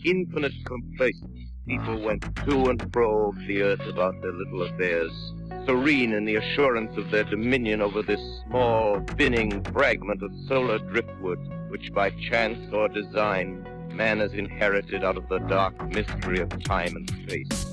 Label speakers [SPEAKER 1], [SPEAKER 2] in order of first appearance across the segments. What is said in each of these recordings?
[SPEAKER 1] infinite complacence, people went to and fro the earth about their little affairs, serene in the assurance of their dominion over this small, spinning fragment of solar driftwood, which by chance or design man has inherited out of the dark mystery of time and space.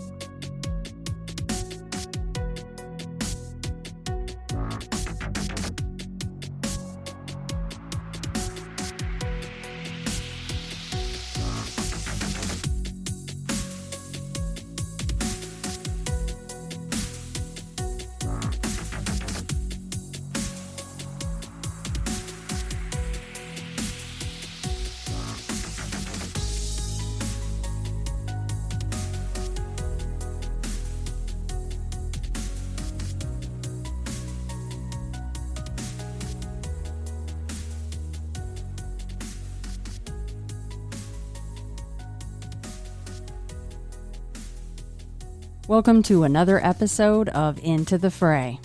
[SPEAKER 2] Welcome to another episode of Into the Fray.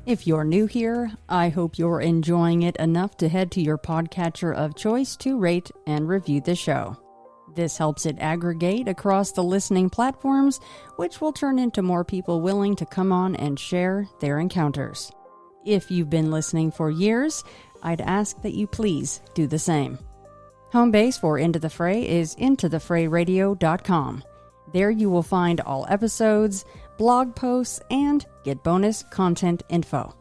[SPEAKER 2] If you're new here, I hope you're enjoying it enough to head to your podcatcher of choice to rate and review the show. This helps it aggregate across the listening platforms, which will turn into more people willing to come on and share their encounters. If you've been listening for years, I'd ask that you please do the same. Home base for Into the Fray is intothefrayradio.com. There you will find all episodes, blog posts, and get bonus content info.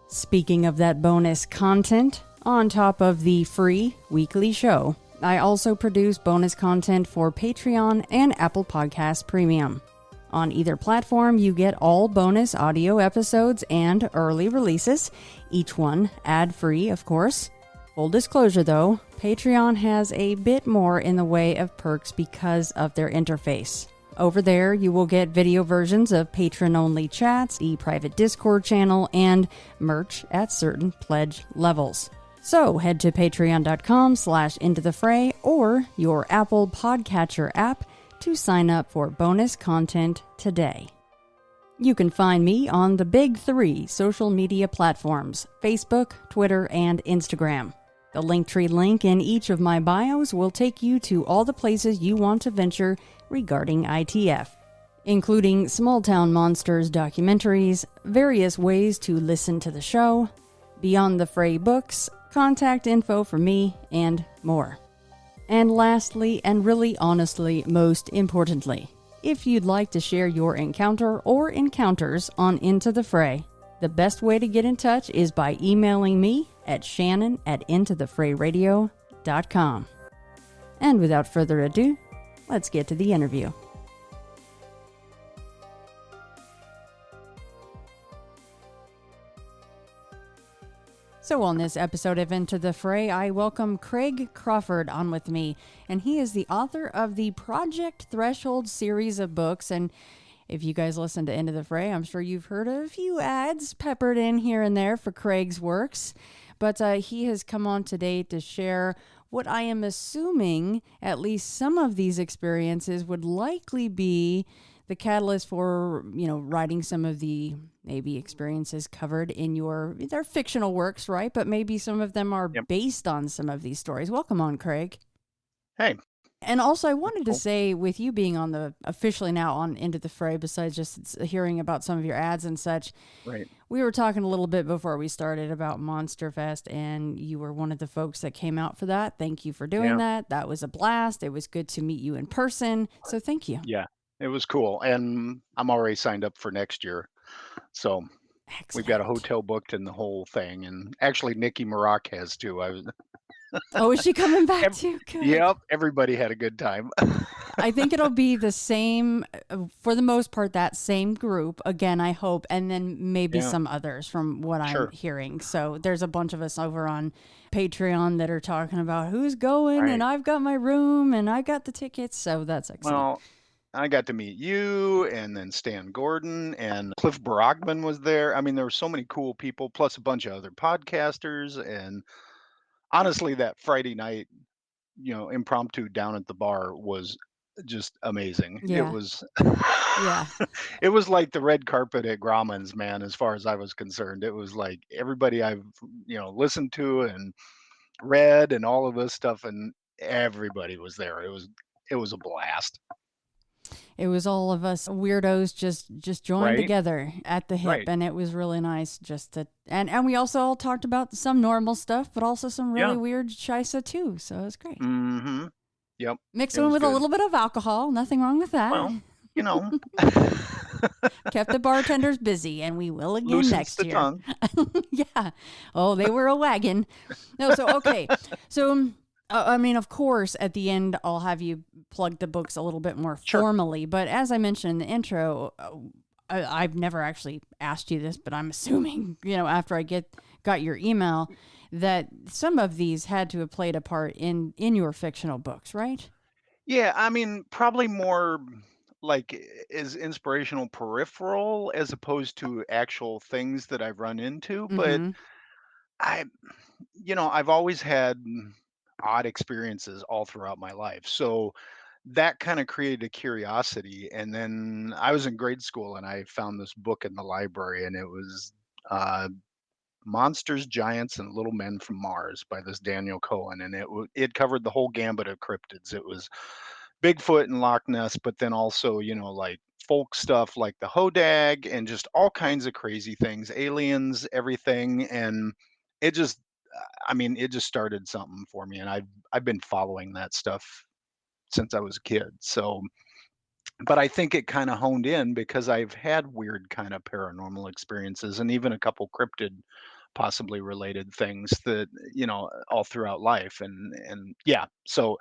[SPEAKER 2] Speaking of that bonus content, on top of the free weekly show, I also produce bonus content for Patreon and Apple Podcast Premium. On either platform, you get all bonus audio episodes and early releases, each one ad-free, of course. Full disclosure though, Patreon has a bit more in the way of perks because of their interface. Over there, you will get video versions of patron-only chats, the private Discord channel, and merch at certain pledge levels. So head to patreon.com/intothefray or your Apple Podcatcher app to sign up for bonus content today. You can find me on the big three social media platforms, Facebook, Twitter, and Instagram. The Linktree link in each of my bios will take you to all the places you want to venture regarding ITF, including Small Town Monsters documentaries, various ways to listen to the show, Beyond the Fray books, contact info for me, and more. And lastly, and really honestly most importantly, if you'd like to share your encounter or encounters on Into the Fray, the best way to get in touch is by emailing me at shannon@intothefrayradio.com. And without further ado, let's get to the interview. So on this episode of Into the Fray, I welcome Craig Crawford on with me, and he is the author of the Project Threshold series of books. And if you guys listen to Into the Fray, I'm sure you've heard a few ads peppered in here and there for Craig's works. But he has come on today to share what I am assuming at least some of these experiences would likely be the catalyst for, writing some of the maybe experiences covered in they're fictional works, right? But maybe some of them are based on some of these stories. Welcome on, Craig.
[SPEAKER 3] Hey.
[SPEAKER 2] And also, I wanted to say, with you being officially now on Into the Fray, besides just hearing about some of your ads and such,
[SPEAKER 3] right?
[SPEAKER 2] We were talking a little bit before we started about Monster Fest, and you were one of the folks that came out for that. Thank you for doing that. That was a blast. It was good to meet you in person. So thank you.
[SPEAKER 3] Yeah, it was cool. And I'm already signed up for next year. So We've got a hotel booked and the whole thing. And actually, Nikki Marak has too.
[SPEAKER 2] Oh, is she coming back too? Good.
[SPEAKER 3] Yep, everybody had a good time.
[SPEAKER 2] I think it'll be the same, for the most part, that same group, again, I hope, and then maybe some others from what I'm hearing. So there's a bunch of us over on Patreon that are talking about who's going, and I've got my room, and I got the tickets, so that's excellent.
[SPEAKER 3] Well, I got to meet you, and then Stan Gordon, and Cliff Baragman was there. I mean, there were so many cool people, plus a bunch of other podcasters, and honestly, that Friday night, impromptu down at the bar was just amazing.
[SPEAKER 2] Yeah.
[SPEAKER 3] It was
[SPEAKER 2] Yeah.
[SPEAKER 3] it was like the red carpet at Grauman's, man, as far as I was concerned. It was like everybody I've listened to and read and all of this stuff, and everybody was there. It was it was a blast.
[SPEAKER 2] It was all of us weirdos just joined
[SPEAKER 3] Right,
[SPEAKER 2] together at the hip,
[SPEAKER 3] right.
[SPEAKER 2] and it was really nice just to and we also all talked about some normal stuff, but also some really
[SPEAKER 3] Yeah.
[SPEAKER 2] weird shisa too. So it was great.
[SPEAKER 3] Mm-hmm. Yep.
[SPEAKER 2] Mixed
[SPEAKER 3] It
[SPEAKER 2] in
[SPEAKER 3] was
[SPEAKER 2] with a
[SPEAKER 3] good.
[SPEAKER 2] little bit of alcohol, nothing wrong with that.
[SPEAKER 3] Well, you know,
[SPEAKER 2] Kept the bartenders busy, and we will again
[SPEAKER 3] loosens
[SPEAKER 2] next
[SPEAKER 3] the
[SPEAKER 2] year.
[SPEAKER 3] tongue.
[SPEAKER 2] Yeah. Oh, they were a wagon. No, so okay. So, I mean, of course, at the end, I'll have you plug the books a little bit more
[SPEAKER 3] Sure.
[SPEAKER 2] formally. But as I mentioned in the intro, I've never actually asked you this, but I'm assuming, after I got your email, that some of these had to have played a part in your fictional books, right?
[SPEAKER 3] Yeah, I mean, probably more like is inspirational peripheral as opposed to actual things that I've run into. But
[SPEAKER 2] Mm-hmm.
[SPEAKER 3] I, I've always had odd experiences all throughout my life. So that kind of created a curiosity. And then I was in grade school and I found this book in the library, and it was uh, Monsters, Giants, and Little Men from Mars by this Daniel Cohen, and it covered the whole gambit of cryptids. It was Bigfoot and Loch Ness, but then also, like folk stuff like the Hodag and just all kinds of crazy things, aliens, everything. And it just, I mean, it just started something for me. And I've been following that stuff since I was a kid. So, but I think it kind of honed in because I've had weird kind of paranormal experiences and even a couple cryptid possibly related things that, all throughout life. And yeah, so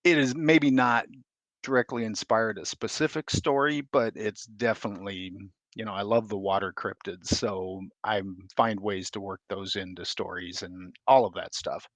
[SPEAKER 3] it is maybe not directly inspired a specific story, but it's definitely, I love the water cryptids, so I find ways to work those into stories and all of that stuff.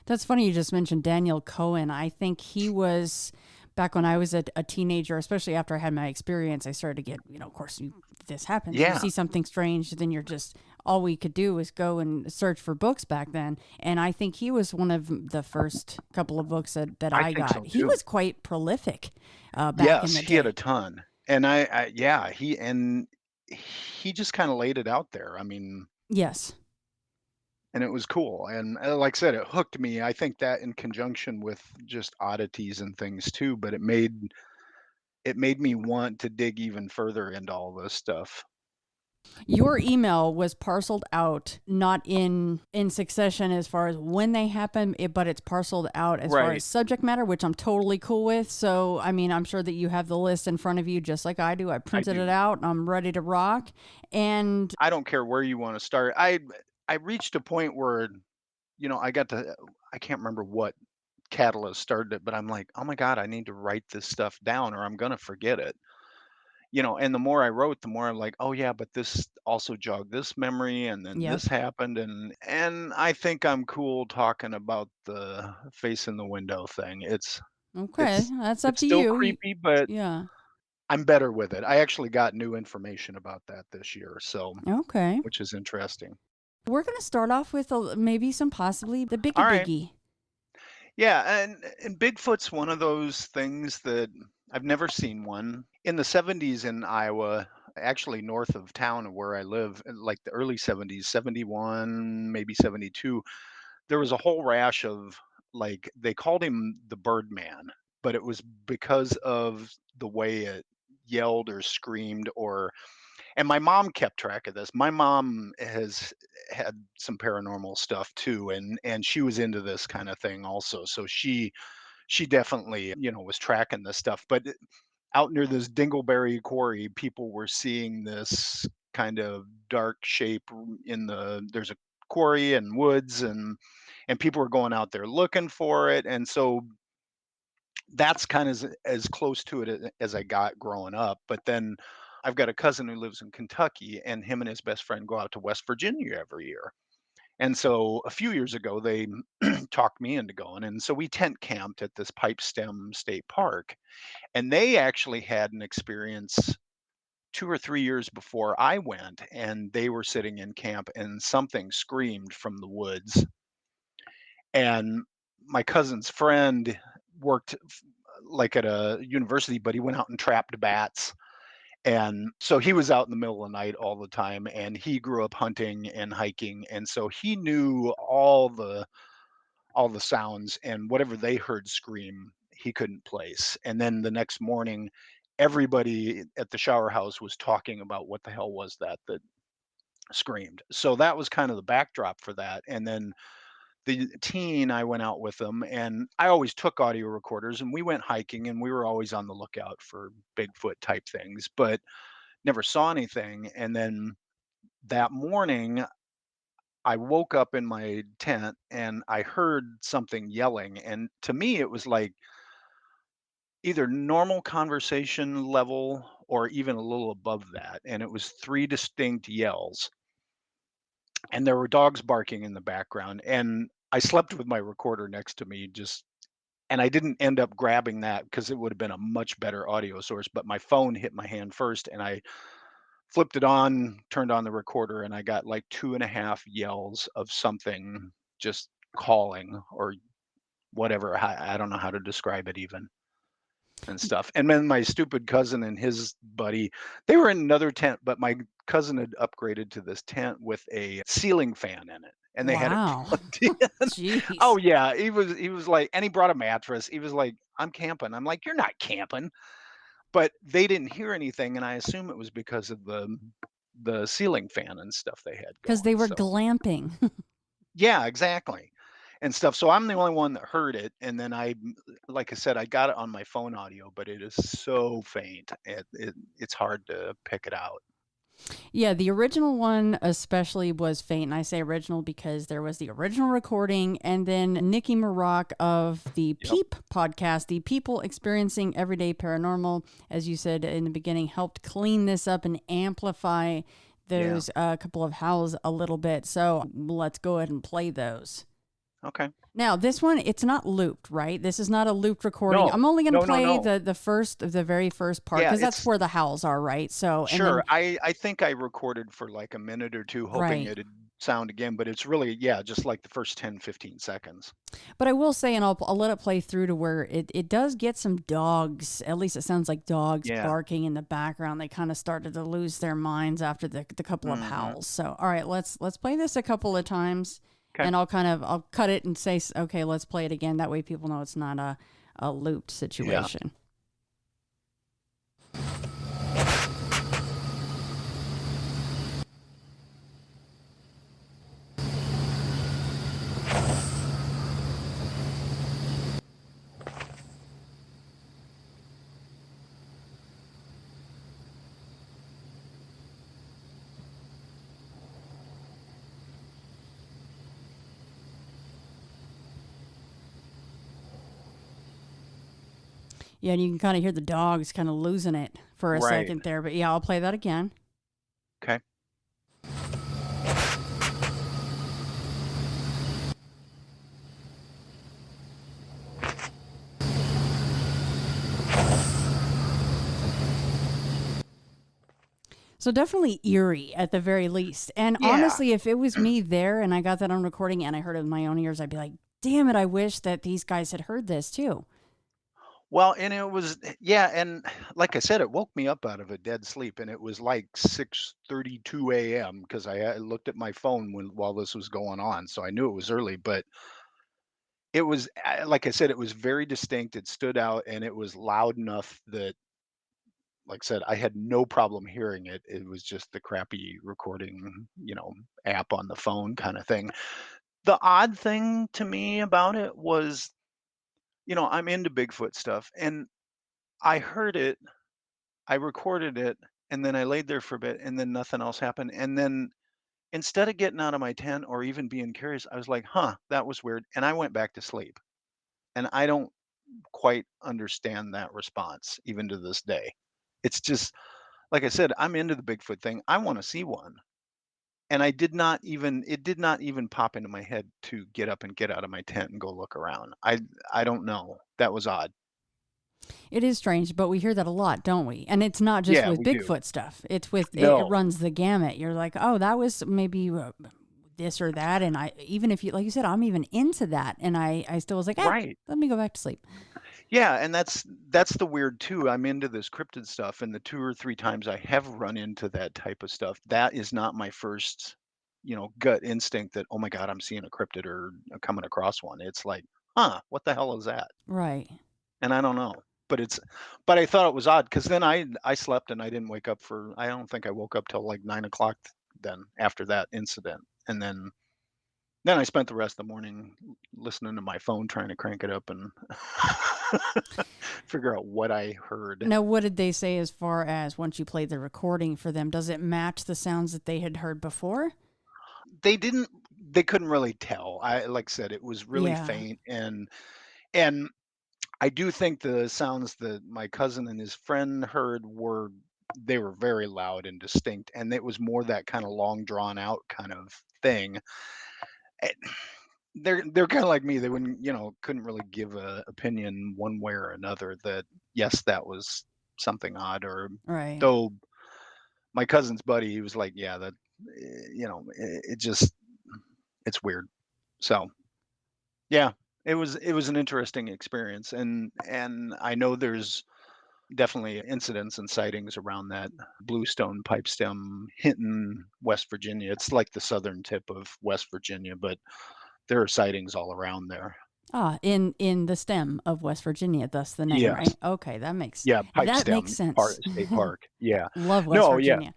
[SPEAKER 2] That's funny you just mentioned Daniel Cohen. I think he was back when I was a teenager, especially after I had my experience. I started to get, of course, this happens. You
[SPEAKER 3] Yeah,
[SPEAKER 2] see something strange, then you're just all we could do was go and search for books back then. And I think he was one of the first couple of books that
[SPEAKER 3] I
[SPEAKER 2] I
[SPEAKER 3] think
[SPEAKER 2] got.
[SPEAKER 3] so
[SPEAKER 2] He
[SPEAKER 3] too.
[SPEAKER 2] was quite prolific back in
[SPEAKER 3] Yes,
[SPEAKER 2] the
[SPEAKER 3] he had a
[SPEAKER 2] day.
[SPEAKER 3] ton. And yeah, he just kind of laid it out there. I mean,
[SPEAKER 2] Yes.
[SPEAKER 3] and it was cool. And like I said, it hooked me. I think that in conjunction with just oddities and things too, but it made me want to dig even further into all this stuff.
[SPEAKER 2] Your email was parceled out, not in succession as far as when they happen, but it's parceled out as far as
[SPEAKER 3] Right.
[SPEAKER 2] subject matter, which I'm totally cool with. So, I mean, I'm sure that you have the list in front of you just like I do. I
[SPEAKER 3] I
[SPEAKER 2] printed it
[SPEAKER 3] do.
[SPEAKER 2] out and I'm ready to rock. And
[SPEAKER 3] I don't care where you want to start. I reached a point where, I can't remember what catalyst started it, but I'm like, "Oh my god, I need to write this stuff down or I'm going to forget it." And the more I wrote, the more I'm like, "Oh yeah, but this also jogged this memory and then
[SPEAKER 2] yep.
[SPEAKER 3] this happened." And I think I'm cool talking about the face in the window thing.
[SPEAKER 2] Okay.
[SPEAKER 3] It's
[SPEAKER 2] That's up
[SPEAKER 3] it's
[SPEAKER 2] to
[SPEAKER 3] still
[SPEAKER 2] you.
[SPEAKER 3] creepy, but
[SPEAKER 2] Yeah.
[SPEAKER 3] I'm better with it. I actually got new information about that this year, so
[SPEAKER 2] Okay.
[SPEAKER 3] which is interesting.
[SPEAKER 2] We're going to start off with maybe some possibly the biggie
[SPEAKER 3] All right.
[SPEAKER 2] biggie.
[SPEAKER 3] Yeah, and Bigfoot's one of those things that I've never seen one. In the 70s in Iowa, actually north of town where I live, in like the early 70s, 71, maybe 72, there was a whole rash of like they called him the Birdman, but it was because of the way it yelled or screamed or and my mom kept track of this. My mom has had some paranormal stuff too, and she was into this kind of thing also. So she definitely, was tracking this stuff. But out near this Dingleberry quarry, people were seeing this kind of dark shape there's a quarry and woods and people were going out there looking for it. And so that's kind of as close to it as I got growing up. But then I've got a cousin who lives in Kentucky, and him and his best friend go out to West Virginia every year. And so a few years ago, they talked me into going. And so we tent camped at this Pipestem State Park. And they actually had an experience 2 or 3 years before I went. And they were sitting in camp, and something screamed from the woods. And my cousin's friend worked like at a university, but he went out and trapped bats. And so he was out in the middle of the night all the time, and he grew up hunting and hiking, and so he knew all the sounds, and whatever they heard scream, he couldn't place. And then the next morning, everybody at the shower house was talking about what the hell was that screamed. So that was kind of the backdrop for that. And then the teen, I went out with them, and I always took audio recorders, and we went hiking, and we were always on the lookout for Bigfoot type things, but never saw anything. And then that morning, I woke up in my tent and I heard something yelling. And to me, it was like either normal conversation level or even a little above that. And it was three distinct yells. And there were dogs barking in the background. And I slept with my recorder next to me, just and I didn't end up grabbing that because it would have been a much better audio source. But my phone hit my hand first, and I flipped it on, turned on the recorder, and I got like 2.5 yells of something just calling or whatever. I don't know how to describe it even and stuff. And then my stupid cousin and his buddy, they were in another tent, but my cousin had upgraded to this tent with a ceiling fan in it. And they had it
[SPEAKER 2] Wow.
[SPEAKER 3] plugged in.
[SPEAKER 2] Jeez.
[SPEAKER 3] Oh yeah, he was like, and he brought a mattress. He was like, "I'm camping." I'm like, "You're not camping." But they didn't hear anything, and I assume it was because of the ceiling fan and stuff they had
[SPEAKER 2] Because they
[SPEAKER 3] going.
[SPEAKER 2] were
[SPEAKER 3] So
[SPEAKER 2] glamping.
[SPEAKER 3] yeah, exactly. And stuff. So I'm the only one that heard it, and then like I said, I got it on my phone audio, but it is so faint. It's hard to pick it out.
[SPEAKER 2] Yeah, the original one especially was faint. And I say original because there was the original recording, and then Nikki Maroc of the
[SPEAKER 3] Yep.
[SPEAKER 2] Peep podcast, the People Experiencing Everyday Paranormal, as you said in the beginning, helped clean this up and amplify
[SPEAKER 3] Yeah.
[SPEAKER 2] those couple of howls a little bit. So let's go ahead and play those.
[SPEAKER 3] Okay.
[SPEAKER 2] Now, this one, it's not looped, right? This is not a looped recording.
[SPEAKER 3] No.
[SPEAKER 2] I'm only going to
[SPEAKER 3] No, no,
[SPEAKER 2] play
[SPEAKER 3] no.
[SPEAKER 2] the very first part
[SPEAKER 3] Yeah,
[SPEAKER 2] because that's
[SPEAKER 3] it's
[SPEAKER 2] where the howls are, right? So, and then
[SPEAKER 3] sure. I think I recorded for like a minute or two hoping
[SPEAKER 2] right.
[SPEAKER 3] it'd sound again, but it's really, yeah, just like the first 10, 15 seconds.
[SPEAKER 2] But I will say, and I'll let it play through to where it does get some dogs. At least it sounds like dogs
[SPEAKER 3] Yeah.
[SPEAKER 2] barking in the background. They kind of started to lose their minds after the couple of
[SPEAKER 3] Mhm.
[SPEAKER 2] howls. So, all right, let's play this a couple of times,
[SPEAKER 3] Okay.
[SPEAKER 2] and I'll cut it and say, okay, let's play it again. That way, people know it's not a looped
[SPEAKER 3] Yeah.
[SPEAKER 2] situation. Yeah, and you can kind of hear the dogs kind of losing it for a
[SPEAKER 3] Right.
[SPEAKER 2] second there. But yeah, I'll play that again.
[SPEAKER 3] Okay.
[SPEAKER 2] So definitely eerie at the very least. And
[SPEAKER 3] Yeah.
[SPEAKER 2] honestly, if it was me there and I got that on recording and I heard it with my own ears, I'd be like, damn it, I wish that these guys had heard this too.
[SPEAKER 3] Well, and it was yeah, and like I said, it woke me up out of a dead sleep, and it was like 6:32 a.m. because I looked at my phone while this was going on, so I knew it was early. But it was like I said, it was very distinct. It stood out, and it was loud enough that, like I said, I had no problem hearing it. It was just the crappy recording, app on the phone kind of thing. The odd thing to me about it was, I'm into Bigfoot stuff, and I heard it. I recorded it, and then I laid there for a bit, and then nothing else happened, and then instead of getting out of my tent or even being curious, I was like, "Huh, that was weird," and I went back to sleep, and I don't quite understand that response even to this day. It's just like I said, I'm into the Bigfoot thing, I wanna see one, and it did not even pop into my head to get up and get out of my tent and go look around. I don't know. That was odd.
[SPEAKER 2] It is strange, but we hear that a lot, don't we? And it's not just
[SPEAKER 3] Yeah,
[SPEAKER 2] with
[SPEAKER 3] we do.
[SPEAKER 2] Bigfoot stuff. It's with it
[SPEAKER 3] No.
[SPEAKER 2] runs the gamut. You're like, oh, that was maybe this or that, and I even if you like you said, I'm even into that, and I still was like,
[SPEAKER 3] Right.
[SPEAKER 2] let me go back to sleep.
[SPEAKER 3] Yeah, and that's the weird too. I'm into this cryptid stuff, and the 2 or 3 times I have run into that type of stuff, that is not my first, gut instinct that, "Oh my god, I'm seeing a cryptid or coming across one." It's like, "Huh, what the hell is that?"
[SPEAKER 2] Right.
[SPEAKER 3] And I don't know, but I thought it was odd because then I slept and I didn't wake up for I don't think I woke up till like 9 o'clock then after that incident, and then I spent the rest of the morning listening to my phone trying to crank it up and figure out what I heard.
[SPEAKER 2] Now, what did they say as far as once you played the recording for them? Does it match the sounds that they had heard before?
[SPEAKER 3] They didn't they couldn't really tell. I like I said, it was really
[SPEAKER 2] Yeah.
[SPEAKER 3] faint and I do think the sounds that my cousin and his friend heard were they were very loud and distinct, and it was more that kind of long drawn out kind of thing. Eh, they're kind of like me. They wouldn't, couldn't really give a opinion one way or another that yes, that was something odd or
[SPEAKER 2] Right.
[SPEAKER 3] though my cousin's buddy, he was like, yeah, that it just it's weird. So, yeah, it was an interesting experience and I know there's definitely incidents and sightings around that bluestone pipestem, Hinton, West Virginia. It's like the southern tip of West Virginia, but there are sightings all around there.
[SPEAKER 2] Ah, in the stem of West Virginia, thus the name,
[SPEAKER 3] Yes.
[SPEAKER 2] right? Okay,
[SPEAKER 3] Yeah,
[SPEAKER 2] that makes
[SPEAKER 3] pipestem
[SPEAKER 2] sense.
[SPEAKER 3] state park. Yeah.
[SPEAKER 2] Love West
[SPEAKER 3] No, yeah.
[SPEAKER 2] Virginia.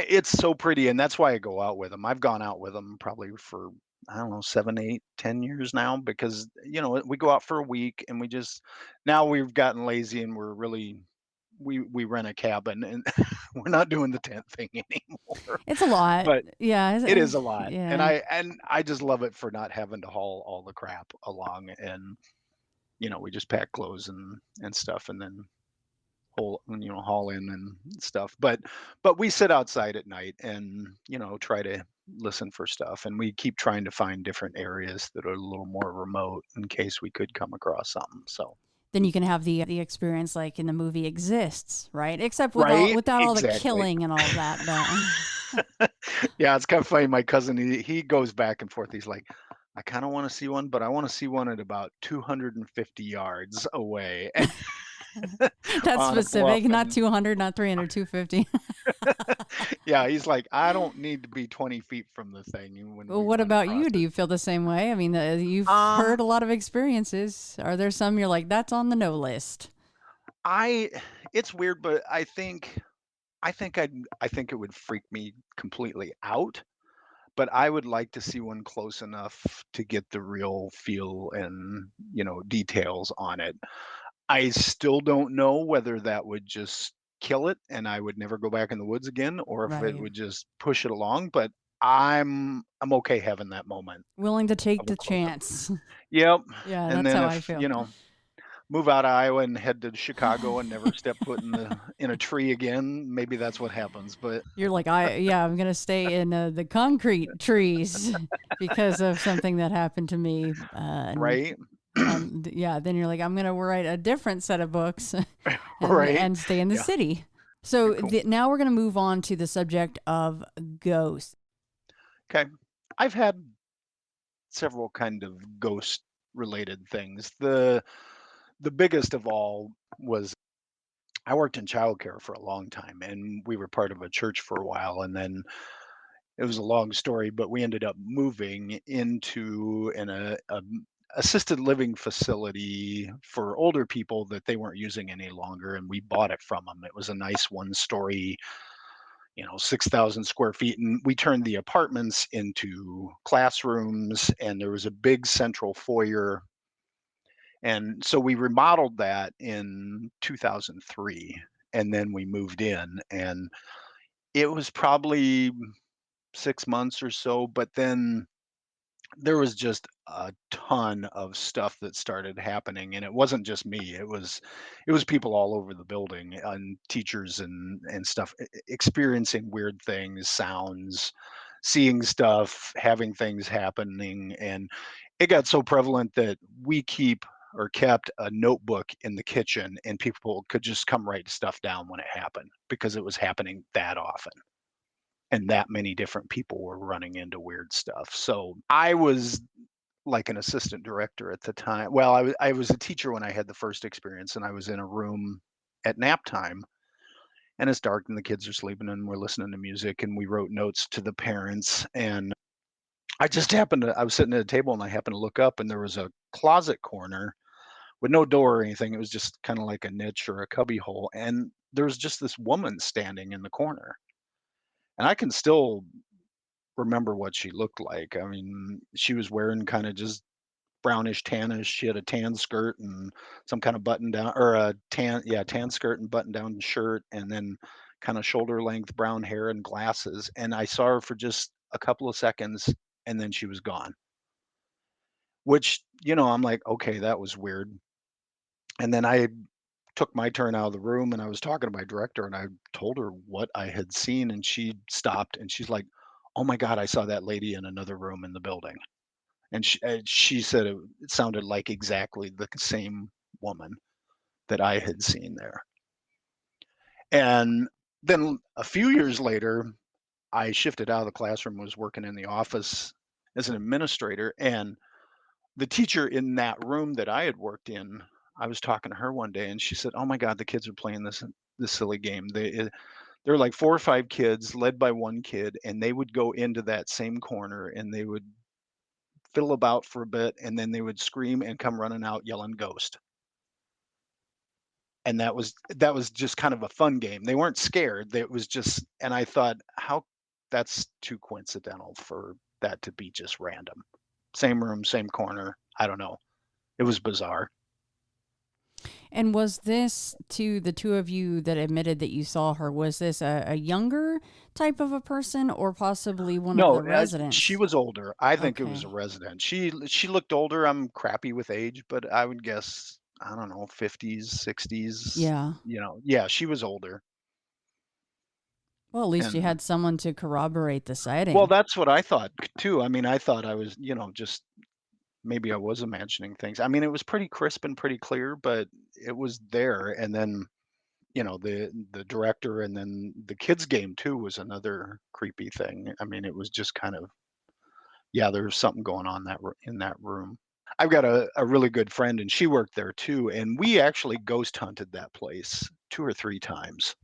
[SPEAKER 3] It's so pretty, and that's why I go out with them. I've gone out with them probably for I don't know 7, 8, 10 years now because we go out for a week and we just now we've gotten lazy and we're really we rent a cabin and we're not doing the tent thing anymore.
[SPEAKER 2] It's a lot.
[SPEAKER 3] But
[SPEAKER 2] Yeah.
[SPEAKER 3] it is a lot, and
[SPEAKER 2] Yeah.
[SPEAKER 3] I just love it for not having to haul all the crap along, and we just pack clothes and stuff, and then haul in and stuff. But we sit outside at night and try to listen for stuff, and we keep trying to find different areas that are a little more remote in case we could come across something. So
[SPEAKER 2] Then you can have the experience like in the movie Exists, right? Except
[SPEAKER 3] right,
[SPEAKER 2] without all the
[SPEAKER 3] exactly.
[SPEAKER 2] killing and all of that.
[SPEAKER 3] Yeah, it's kind of funny. My cousin, he goes back and forth. He's like, I kind of want to see one, but I want to see one at about 250 yards away
[SPEAKER 2] That's
[SPEAKER 3] on a bluff.
[SPEAKER 2] specific, not
[SPEAKER 3] And
[SPEAKER 2] 200, not 300, 250.
[SPEAKER 3] yeah, he's like, I don't need to be 20 feet from the thing when
[SPEAKER 2] Well,
[SPEAKER 3] we
[SPEAKER 2] what
[SPEAKER 3] run
[SPEAKER 2] about
[SPEAKER 3] across
[SPEAKER 2] you? Do
[SPEAKER 3] it.
[SPEAKER 2] you feel the same way? I mean, you've heard
[SPEAKER 3] Um,
[SPEAKER 2] a lot of experiences. Are there some you're like, that's on the no list?
[SPEAKER 3] I, it's weird, but I think I think it would freak me completely out. But I would like to see one close enough to get the real feel and details on it. I still don't know whether that would just kill it and I would never go back in the woods again or if it
[SPEAKER 2] Right.
[SPEAKER 3] would just push it along, but I'm okay having that moment
[SPEAKER 2] Willing to take
[SPEAKER 3] of a
[SPEAKER 2] the
[SPEAKER 3] close up.
[SPEAKER 2] chance.
[SPEAKER 3] Yep.
[SPEAKER 2] Yeah,
[SPEAKER 3] And
[SPEAKER 2] that's
[SPEAKER 3] then
[SPEAKER 2] how I
[SPEAKER 3] if,
[SPEAKER 2] feel.
[SPEAKER 3] move out of Iowa and head to Chicago and never step foot in a tree again, maybe that's what happens, but
[SPEAKER 2] You're like, I'm going to stay in the concrete trees because of something that happened to me.
[SPEAKER 3] right?
[SPEAKER 2] Yeah, then you're like, I'm going to write a different set of books
[SPEAKER 3] Right.
[SPEAKER 2] and stay in the
[SPEAKER 3] Yeah.
[SPEAKER 2] city. So
[SPEAKER 3] Cool.
[SPEAKER 2] now we're going to move on to the subject of ghosts.
[SPEAKER 3] Okay. I've had several kind of ghost related things. The biggest of all was I worked in childcare for a long time and we were part of a church for a while and then it was a long story, but we ended up moving into a assisted living facility for older people that they weren't using any longer and we bought it from them. It was a nice one story 6,000 square feet. And we turned the apartments into classrooms, and there was a big central foyer. And so we remodeled that in 2003, and then we moved in. And it was probably 6 months or so, but then there was just a ton of stuff that started happening and it wasn't just me it was people all over the building and teachers and stuff experiencing weird things, sounds, seeing stuff, having things happening, and it got so prevalent that we keep or kept a notebook in the kitchen and people could just come write stuff down when it happened because it was happening that often and that many different people were running into weird stuff. So I was like an assistant director at the time. Well, I was a teacher when I had the first experience, and I was in a room at nap time, and it's dark, and the kids are sleeping, and we're listening to music, and we wrote notes to the parents. And I was sitting at a table, and I happened to look up, and there was a closet corner with no door or anything. It was just kind of like a niche or a cubby hole. And there was just this woman standing in the corner. And I can still remember what she looked like. I mean, she was wearing kind of just brownish tannish. She had a tan skirt and some kind of button down or a tan skirt and button down shirt and then kind of shoulder length brown hair and glasses. And I saw her for just a couple of seconds and then she was gone. Which, I'm like, okay, that was weird. And then I took my turn out of the room and I was talking to my director and I told her what I had seen and she stopped and she's like, "Oh my God, I saw that lady in another room in the building." And she said it sounded like exactly the same woman that I had seen there. And then a few years later, I shifted out of the classroom, was working in the office as an administrator, and the teacher in that room that I had worked in, I was talking to her one day and she said, "Oh my God, the kids are playing this silly game. There were like 4 or 5 kids led by one kid, and they would go into that same corner and they would fiddle about for a bit, and then they would scream and come running out yelling ghost." And that was just kind of a fun game. They weren't scared. It was just, and I thought, how that's too coincidental for that to be just random. Same room, same corner. I don't know. It was bizarre.
[SPEAKER 2] And was this to the two of you that admitted that you saw her? Was this a younger type of a person or possibly one of
[SPEAKER 3] No,
[SPEAKER 2] the
[SPEAKER 3] she
[SPEAKER 2] residents?
[SPEAKER 3] was older. I think it was a
[SPEAKER 2] Okay.
[SPEAKER 3] resident. She looked older. I'm crappy with age, but I would guess, I don't know, 50s, 60s.
[SPEAKER 2] Yeah.
[SPEAKER 3] Yeah, she was older.
[SPEAKER 2] Well, at least you
[SPEAKER 3] And
[SPEAKER 2] had someone to corroborate the
[SPEAKER 3] well,
[SPEAKER 2] sighting.
[SPEAKER 3] that's what I thought too. I mean, I thought I was, just maybe I was imagining things. I mean, it was pretty crisp and pretty clear, but it was there. And then, the director and then the kids game too was another creepy thing. I mean, it was just kind of, yeah, there was something going on in that room. I've got a really good friend and she worked there too. And we actually ghost hunted that place 2 or 3 times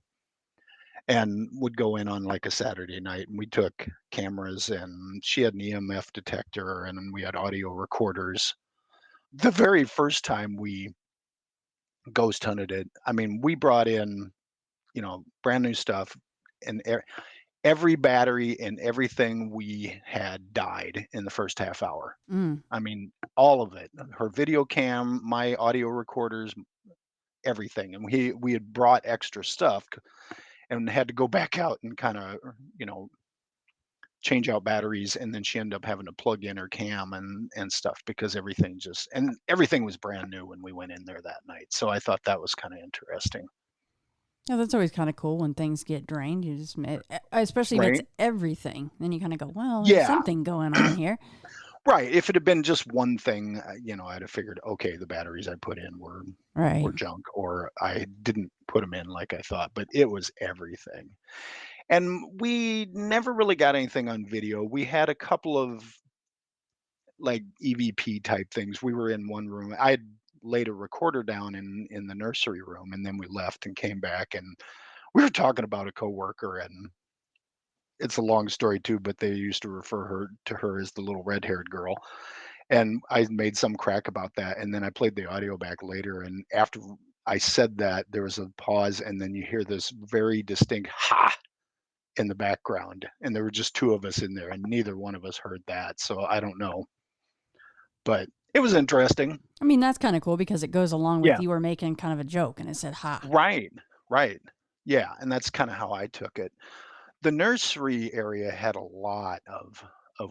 [SPEAKER 3] and would go in on like a Saturday night and we took cameras and she had an EMF detector and we had audio recorders. The very first time we ghost hunted it, I mean, we brought in, brand new stuff and every battery and everything we had died in the first half hour.
[SPEAKER 2] Mm.
[SPEAKER 3] I mean, all of it. Her video cam, my audio recorders, everything. And we had brought extra stuff and had to go back out and kind of, change out batteries, and then she ended up having to plug in her cam and stuff because everything was brand new when we went in there that night. So I thought that was kind of interesting.
[SPEAKER 2] Yeah, that's always kind of cool when things get drained. You just, especially if it's
[SPEAKER 3] Right?
[SPEAKER 2] everything, then you kind of go, well, there's
[SPEAKER 3] Yeah.
[SPEAKER 2] something going on here.
[SPEAKER 3] Right. If it had been just one thing, I'd have figured, okay, the batteries I put in were
[SPEAKER 2] Right.
[SPEAKER 3] junk, or I didn't put them in like I thought, but it was everything. And we never really got anything on video. We had a couple of like EVP type things. We were in one room. I had laid a recorder down in the nursery room, and then we left and came back, and we were talking about a coworker, and it's a long story too, but they used to refer her as the little red-haired girl. And I made some crack about that, and then I played the audio back later, and after I said that, there was a pause, and then you hear this very distinct "ha" in the background, and there were just 2 of us in there, and neither one of us heard that, so I don't know, but it was interesting.
[SPEAKER 2] I mean, that's kind of cool because it goes along with
[SPEAKER 3] Yeah.
[SPEAKER 2] you were making kind of a joke and it said, ha.
[SPEAKER 3] Right, right. Yeah, and that's kinda how I took it. The nursery area had a lot of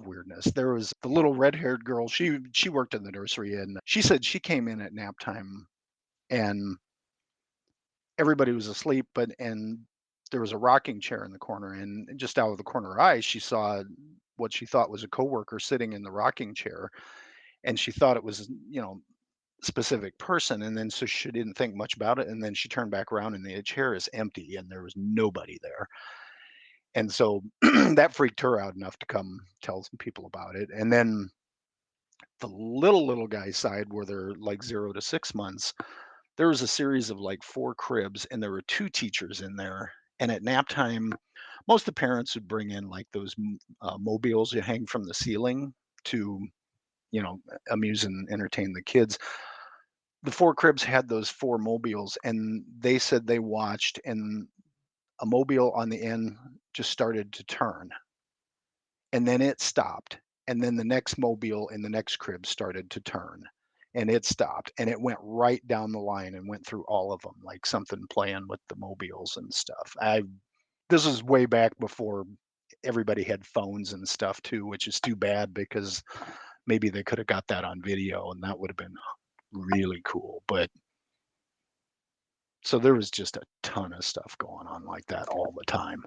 [SPEAKER 3] weirdness. There was the little red-haired girl, she worked in the nursery, and she said she came in at nap time, and everybody was asleep, and there was a rocking chair in the corner, and just out of the corner of her eye, she saw what she thought was a coworker sitting in the rocking chair, and she thought it was, specific person, and then so she didn't think much about it, and then she turned back around and the chair is empty and there was nobody there. And so that freaked her out enough to come tell some people about it. And then the little guy's side where they're like 0 to 6 months, there was a series of like 4 cribs and there were 2 teachers in there. And at nap time, most of the parents would bring in like those mobiles you hang from the ceiling to, you know, amuse and entertain the kids. the 4 cribs had those 4 mobiles, and they said they watched, and a mobile on the end just started to turn, and then it stopped, and then the next mobile in the next crib started to turn, and it stopped, and it went right down the line and went through all of them, like something playing with the mobiles and stuff. This is way back before everybody had phones and stuff too, which is too bad because maybe they could have got that on video and that would have been really cool. But so there was just a ton of stuff going on like that all the time.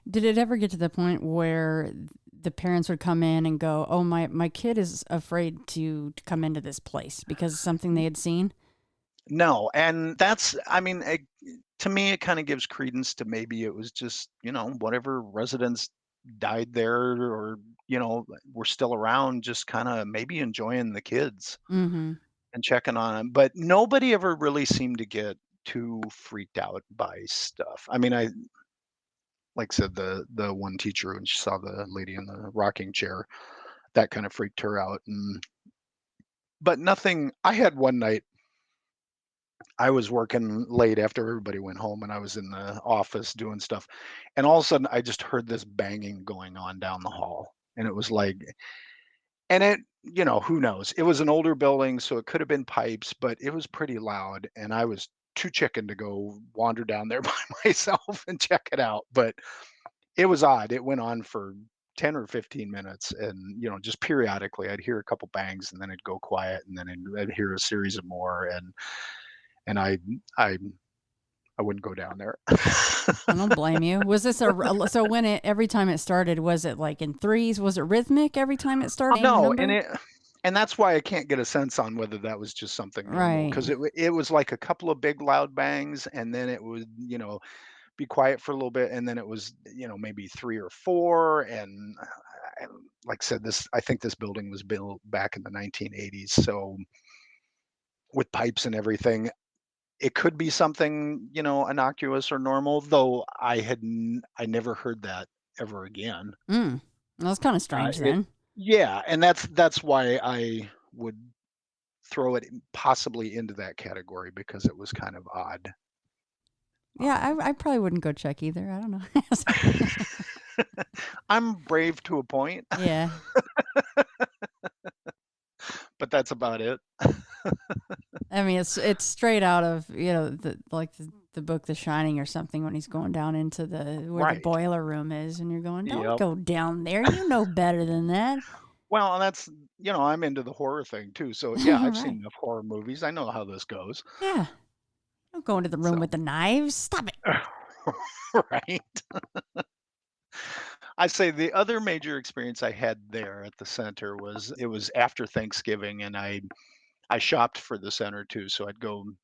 [SPEAKER 2] Did it ever get to the point where the parents would come in and go, "Oh, my kid is afraid to come into this place because of something they had seen"?
[SPEAKER 3] No, and that's, I mean, to me, it kind of gives credence to maybe it was just, whatever residents died there or, were still around, just kind of maybe enjoying the kids
[SPEAKER 2] Mm-hmm.
[SPEAKER 3] and checking on them. But nobody ever really seemed to get too freaked out by stuff. I mean, like I said, the one teacher when she saw the lady in the rocking chair, that kind of freaked her out. But nothing. I had one night I was working late after everybody went home, and I was in the office doing stuff, and all of a sudden I just heard this banging going on down the hall, and it was like, and it, who knows? It was an older building, so it could have been pipes, but it was pretty loud, and I was too chicken to go wander down there by myself and check it out. But it was odd. It went on for 10 or 15 minutes, and just periodically I'd hear a couple bangs, and then it'd go quiet, and then I'd hear a series of more, and I I wouldn't go down there.
[SPEAKER 2] I don't blame you. Was this so when every time it started, was it like in threes? Was it rhythmic every time it
[SPEAKER 3] Oh,
[SPEAKER 2] started? Any
[SPEAKER 3] no,
[SPEAKER 2] number?
[SPEAKER 3] and that's why I can't get a sense on whether that was just something normal
[SPEAKER 2] Right.
[SPEAKER 3] because it was like a couple of big loud bangs, and then it would, be quiet for a little bit, and then it was, maybe 3 or 4, and I like I said, I think this building was built back in the 1980s, so with pipes and everything, it could be something, innocuous or normal, though I never heard that ever again.
[SPEAKER 2] Mm. That's kind of strange
[SPEAKER 3] It
[SPEAKER 2] then.
[SPEAKER 3] Yeah, and that's why I would throw it possibly into that category because it was kind of odd.
[SPEAKER 2] Yeah,
[SPEAKER 3] Um,
[SPEAKER 2] I probably wouldn't go check either. I don't know.
[SPEAKER 3] I'm brave to a point,
[SPEAKER 2] Yeah.
[SPEAKER 3] but that's about it.
[SPEAKER 2] I mean, it's straight out of the book The Shining or something when he's going down into the where the
[SPEAKER 3] Right.
[SPEAKER 2] boiler room is, and you're going, don't
[SPEAKER 3] Yep.
[SPEAKER 2] go down there. You know better than that.
[SPEAKER 3] Well, and that's, I'm into the horror thing too. So yeah, I've
[SPEAKER 2] Right.
[SPEAKER 3] seen enough horror movies. I know how this goes.
[SPEAKER 2] Yeah. Don't go into the room
[SPEAKER 3] So,
[SPEAKER 2] with the knives. Stop it.
[SPEAKER 3] right. I'd say the other major experience I had there at the center was it was after Thanksgiving, and I shopped for the center too. So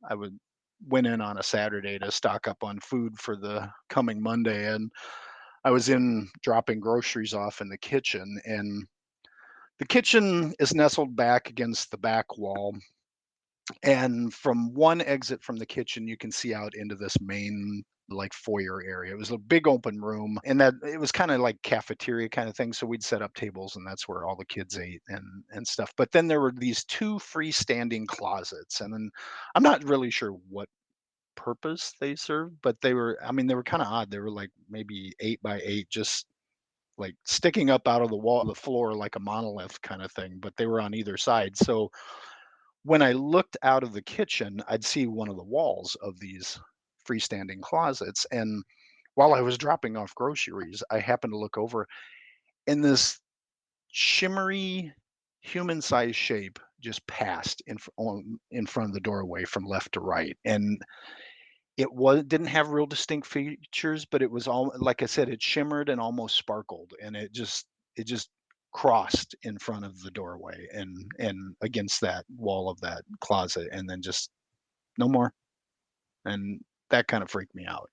[SPEAKER 3] I would went in on a Saturday to stock up on food for the coming Monday, and I was in dropping groceries off in the kitchen, and the kitchen is nestled back against the back wall, and from one exit from the kitchen you can see out into this main like foyer area. It was a big open room, and that it was kind of like cafeteria kind of thing, so we'd set up tables and that's where all the kids ate and stuff. But then there were these two freestanding closets, and then I'm not really sure what purpose they served, but they were kind of odd. They were like maybe 8 by 8, just like sticking up out of the floor like a monolith kind of thing, but they were on either side. So when I looked out of the kitchen, I'd see one of the walls of these freestanding closets. And while I was dropping off groceries, I happened to look over, and this shimmery human-sized shape just passed in front of the doorway from left to right. And didn't have real distinct features, but it was all, like I said, it shimmered and almost sparkled, and it just crossed in front of the doorway and against that wall of that closet, and then just no more. And that kind of freaked me out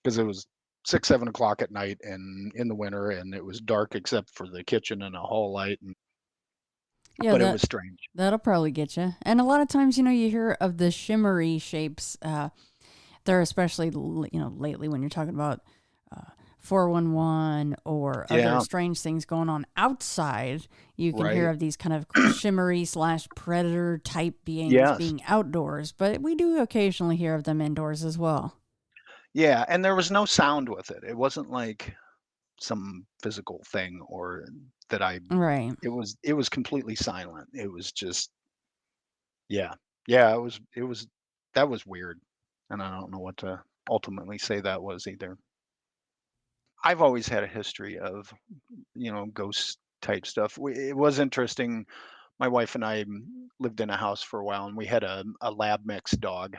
[SPEAKER 3] because it was 6, 7 o'clock at night and in the winter, and it was dark except for the kitchen and a hall light,
[SPEAKER 2] Yeah,
[SPEAKER 3] but it was strange.
[SPEAKER 2] that'll probably get you. And a lot of times, you hear of the shimmery shapes. They're especially, lately when you're talking about 411 or other
[SPEAKER 3] Yeah,
[SPEAKER 2] strange things going on outside, you can hear
[SPEAKER 3] right.
[SPEAKER 2] of these kind of shimmery slash predator type beings
[SPEAKER 3] Yes.
[SPEAKER 2] being outdoors, but we do occasionally hear of them indoors as well.
[SPEAKER 3] Yeah, and there was no sound with it. It wasn't like some physical thing or that I
[SPEAKER 2] Right.
[SPEAKER 3] it was completely silent. It was just yeah. Yeah, it was that was weird. And I don't know what to ultimately say that was either. I've always had a history of, ghost type stuff. It was interesting. My wife and I lived in a house for a while and we had a lab mix dog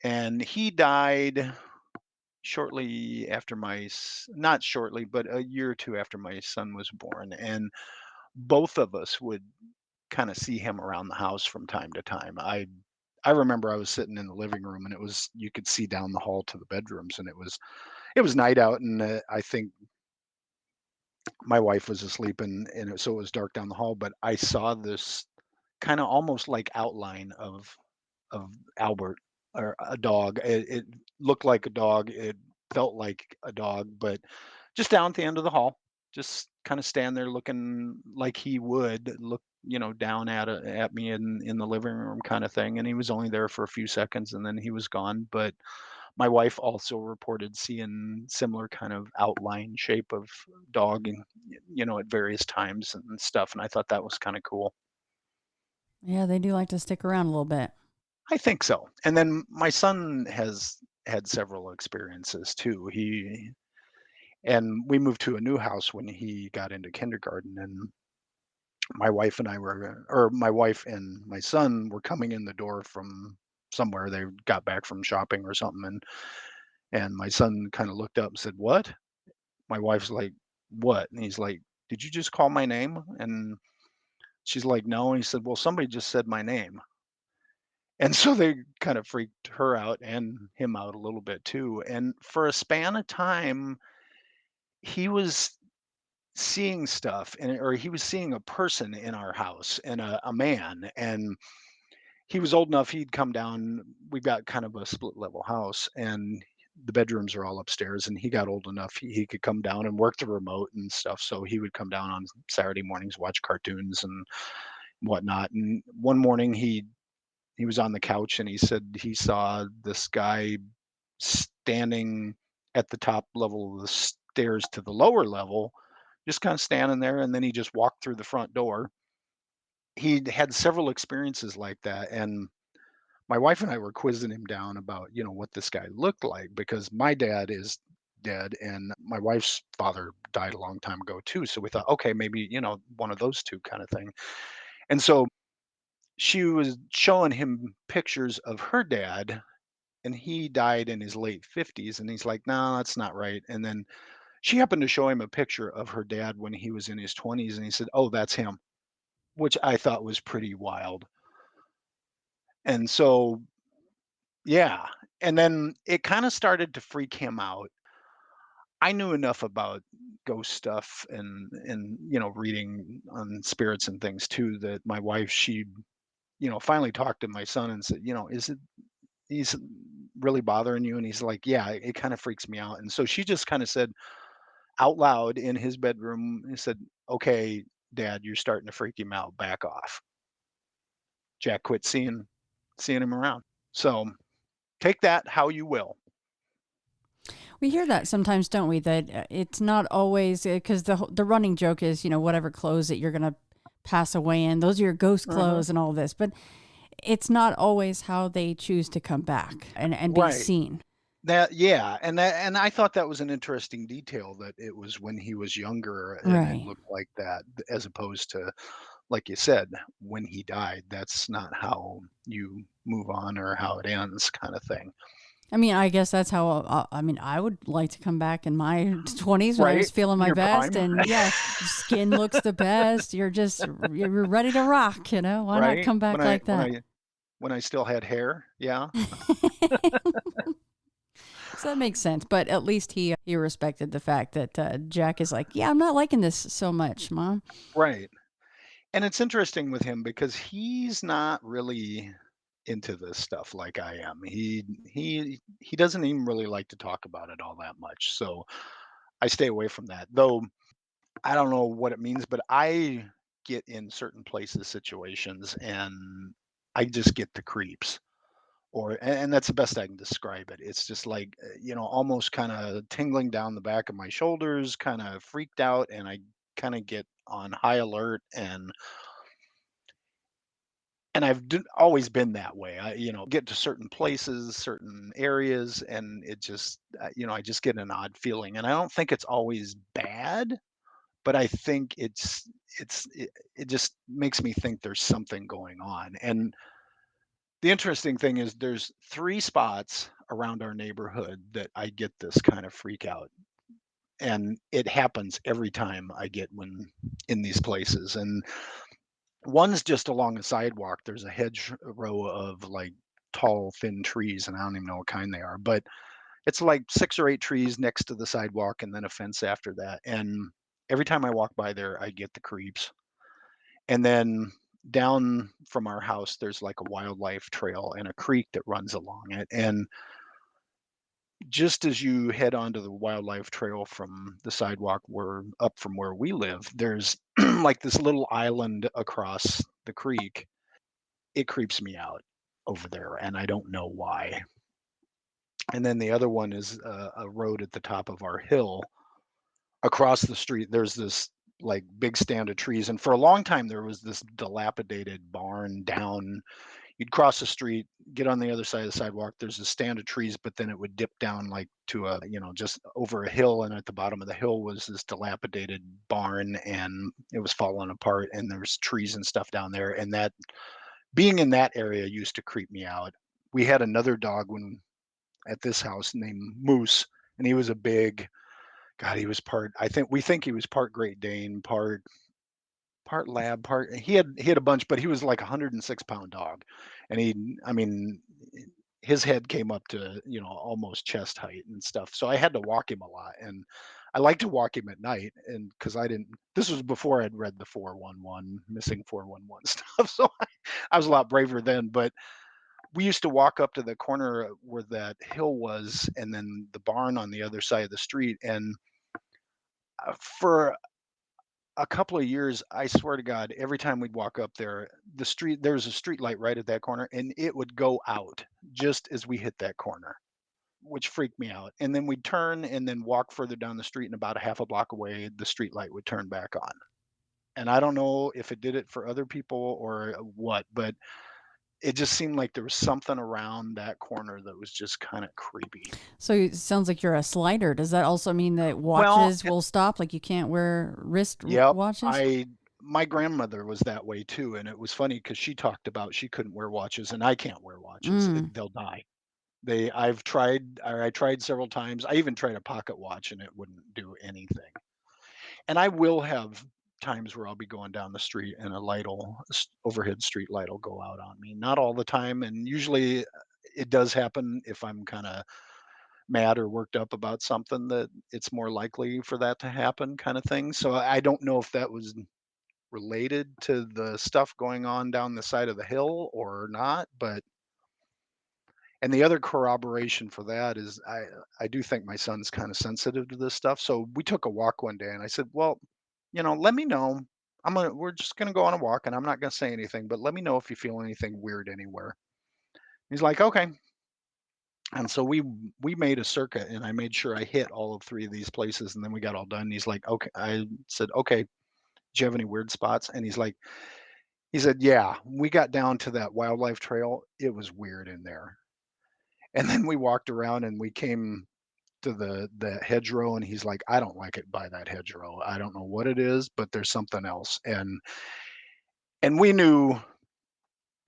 [SPEAKER 3] and he died shortly after not shortly, but a year or two after my son was born. And both of us would kind of see him around the house from time to time. I remember I was sitting in the living room and you could see down the hall to the bedrooms and it was night out and I think my wife was asleep so it was dark down the hall, but I saw this kind of almost like outline of Albert or a dog. It looked like a dog. It felt like a dog, but just down at the end of the hall, just kind of stand there looking like he would look, down at me in the living room kind of thing. And he was only there for a few seconds and then he was gone. But my wife also reported seeing similar kind of outline shape of dog and at various times and stuff. And I thought that was kind of cool.
[SPEAKER 2] Yeah, they do like to stick around a little bit.
[SPEAKER 3] I think so. And then my son has had several experiences too. And we moved to a new house when he got into kindergarten and my wife and my son were coming in the door from somewhere. They got back from shopping or something and my son kind of looked up and said, "What?" My wife's like, "What?" And he's like, "Did you just call my name?" And she's like, "No." And he said, "Well, somebody just said my name." And so they kind of freaked her out and him out a little bit too. And for a span of time, he was seeing stuff or he was seeing a person in our house and a man. And he was old enough, he'd come down. We've got kind of a split level house and the bedrooms are all upstairs. And he got old enough, he could come down and work the remote and stuff. So he would come down on Saturday mornings, watch cartoons and whatnot. And one morning he was on the couch and he said he saw this guy standing at the top level of the stairs to the lower level, just kind of standing there. And then he just walked through the front door. He'd had several experiences like that. And my wife and I were quizzing him down about, what this guy looked like because my dad is dead and my wife's father died a long time ago too. So we thought, okay, maybe, one of those two kind of thing. And so she was showing him pictures of her dad and he died in his late 50s and he's like, "No, that's not right." And then she happened to show him a picture of her dad when he was in his 20s and he said, "Oh, that's him," which I thought was pretty wild. And so, yeah, and then it kind of started to freak him out. I knew enough about ghost stuff and reading on spirits and things too that my wife she finally talked to my son and said, "Is it he's really bothering you?" And he's like, "Yeah, it kind of freaks me out." And so she just kind of said out loud in his bedroom, he said, "Okay, Dad, you're starting to freak him out. Back off." Jack quit seeing him around. So take that how you will.
[SPEAKER 2] We hear that sometimes, don't we? That it's not always because the running joke is, whatever clothes that you're gonna pass away in, those are your ghost
[SPEAKER 3] Uh-huh.
[SPEAKER 2] clothes and all this, but it's not always how they choose to come back and be
[SPEAKER 3] Right.
[SPEAKER 2] seen.
[SPEAKER 3] And I thought that was an interesting detail that it was when he was younger and it
[SPEAKER 2] Right.
[SPEAKER 3] looked like that as opposed to like you said when he died. That's not how you move on or how it ends kind of thing.
[SPEAKER 2] I mean, I guess that's how. I mean, I would like to come back in my 20s when I
[SPEAKER 3] Right?
[SPEAKER 2] was feeling my
[SPEAKER 3] Your
[SPEAKER 2] best,
[SPEAKER 3] prime.
[SPEAKER 2] and yeah, skin looks the best. You're ready to rock. Why not
[SPEAKER 3] Right?
[SPEAKER 2] come
[SPEAKER 3] When
[SPEAKER 2] back
[SPEAKER 3] I
[SPEAKER 2] like
[SPEAKER 3] when
[SPEAKER 2] that?
[SPEAKER 3] I when I still had hair. Yeah.
[SPEAKER 2] So that makes sense. But at least he respected the fact that Jack is like, yeah, I'm not liking this so much, Mom.
[SPEAKER 3] Right. And it's interesting with him because he's not really into this stuff like I am. He doesn't even really like to talk about it all that much. So I stay away from that. Though I don't know what it means, but I get in certain places, situations, and I just get the creeps. And that's the best I can describe it. It's just like, almost kind of tingling down the back of my shoulders, kind of freaked out, and I kind of get on high alert, and always been that way. Get to certain places, certain areas, and it just, I just get an odd feeling. And I don't think it's always bad, but I think it just makes me think there's something going on. And the interesting thing is there's 3 spots around our neighborhood that I get this kind of freak out, and it happens every time I get when in these places. And one's just along a sidewalk. There's a hedge row of, like, tall, thin trees, and I don't even know what kind they are, but it's like 6 or 8 trees next to the sidewalk and then a fence after that, and every time I walk by there, I get the creeps. And then down from our house, there's like a wildlife trail and a creek that runs along it, and just as you head onto the wildlife trail from the sidewalk, where up from where we live, there's like this little island across the creek. It creeps me out over there, and I don't know why. And then the other one is a road at the top of our hill. Across the street, there's this, like, big stand of trees, and for a long time, there was this dilapidated barn down. You'd cross the street, get on the other side of the sidewalk, there's a stand of trees, but then it would dip down, like, to just over a hill, and at the bottom of the hill was this dilapidated barn, and it was falling apart, and there's trees and stuff down there, and that being in that area used to creep me out. We had another dog when at this house named Moose, and he was a big God, he was we think he was part Great Dane, part lab, he had a bunch, but he was like a 106-pound dog. And I mean, his head came up to, almost chest height and stuff. So I had to walk him a lot. And I like to walk him at night, and because I didn't this was before I'd read the 411 missing 411 stuff. So I was a lot braver then. But we used to walk up to the corner where that hill was, and then the barn on the other side of the street. And for a couple of years, I swear to God, every time we'd walk up there, there was a street light right at that corner, and it would go out just as we hit that corner, which freaked me out. And then we'd turn and then walk further down the street, and about a half a block away, the street light would turn back on. And I don't know if it did it for other people or what, but it just seemed like there was something around that corner that was just kind of creepy.
[SPEAKER 2] So it sounds like you're a slider. Does that also mean that
[SPEAKER 3] Well,
[SPEAKER 2] watches will stop? Like you can't wear
[SPEAKER 3] yep.
[SPEAKER 2] watches?
[SPEAKER 3] My grandmother was that way too, and it was funny because she talked about she couldn't wear watches, and I can't wear watches.
[SPEAKER 2] Mm.
[SPEAKER 3] They'll die. I tried several times. I even tried a pocket watch, and it wouldn't do anything. And I will have times where I'll be going down the street, and overhead street light will go out on me. Not all the time, and usually it does happen if I'm kind of mad or worked up about something, that it's more likely for that to happen, kind of thing. So I don't know if that was related to the stuff going on down the side of the hill or not. But and the other corroboration for that is I do think my son's kind of sensitive to this stuff. So we took a walk one day, and I said, "Well, let me know. We're just gonna go on a walk, and I'm not gonna say anything, but let me know if you feel anything weird anywhere." He's like, "Okay." And so we made a circuit, and I made sure I hit all of 3 of these places, and then we got all done. He's like, "Okay." I said, "Okay, do you have any weird spots?" And he said, "Yeah, we got down to that wildlife trail. It was weird in there." And then we walked around, and we came to the hedgerow, and he's like, "I don't like it by that hedgerow. I don't know what it is, but there's something else." And we knew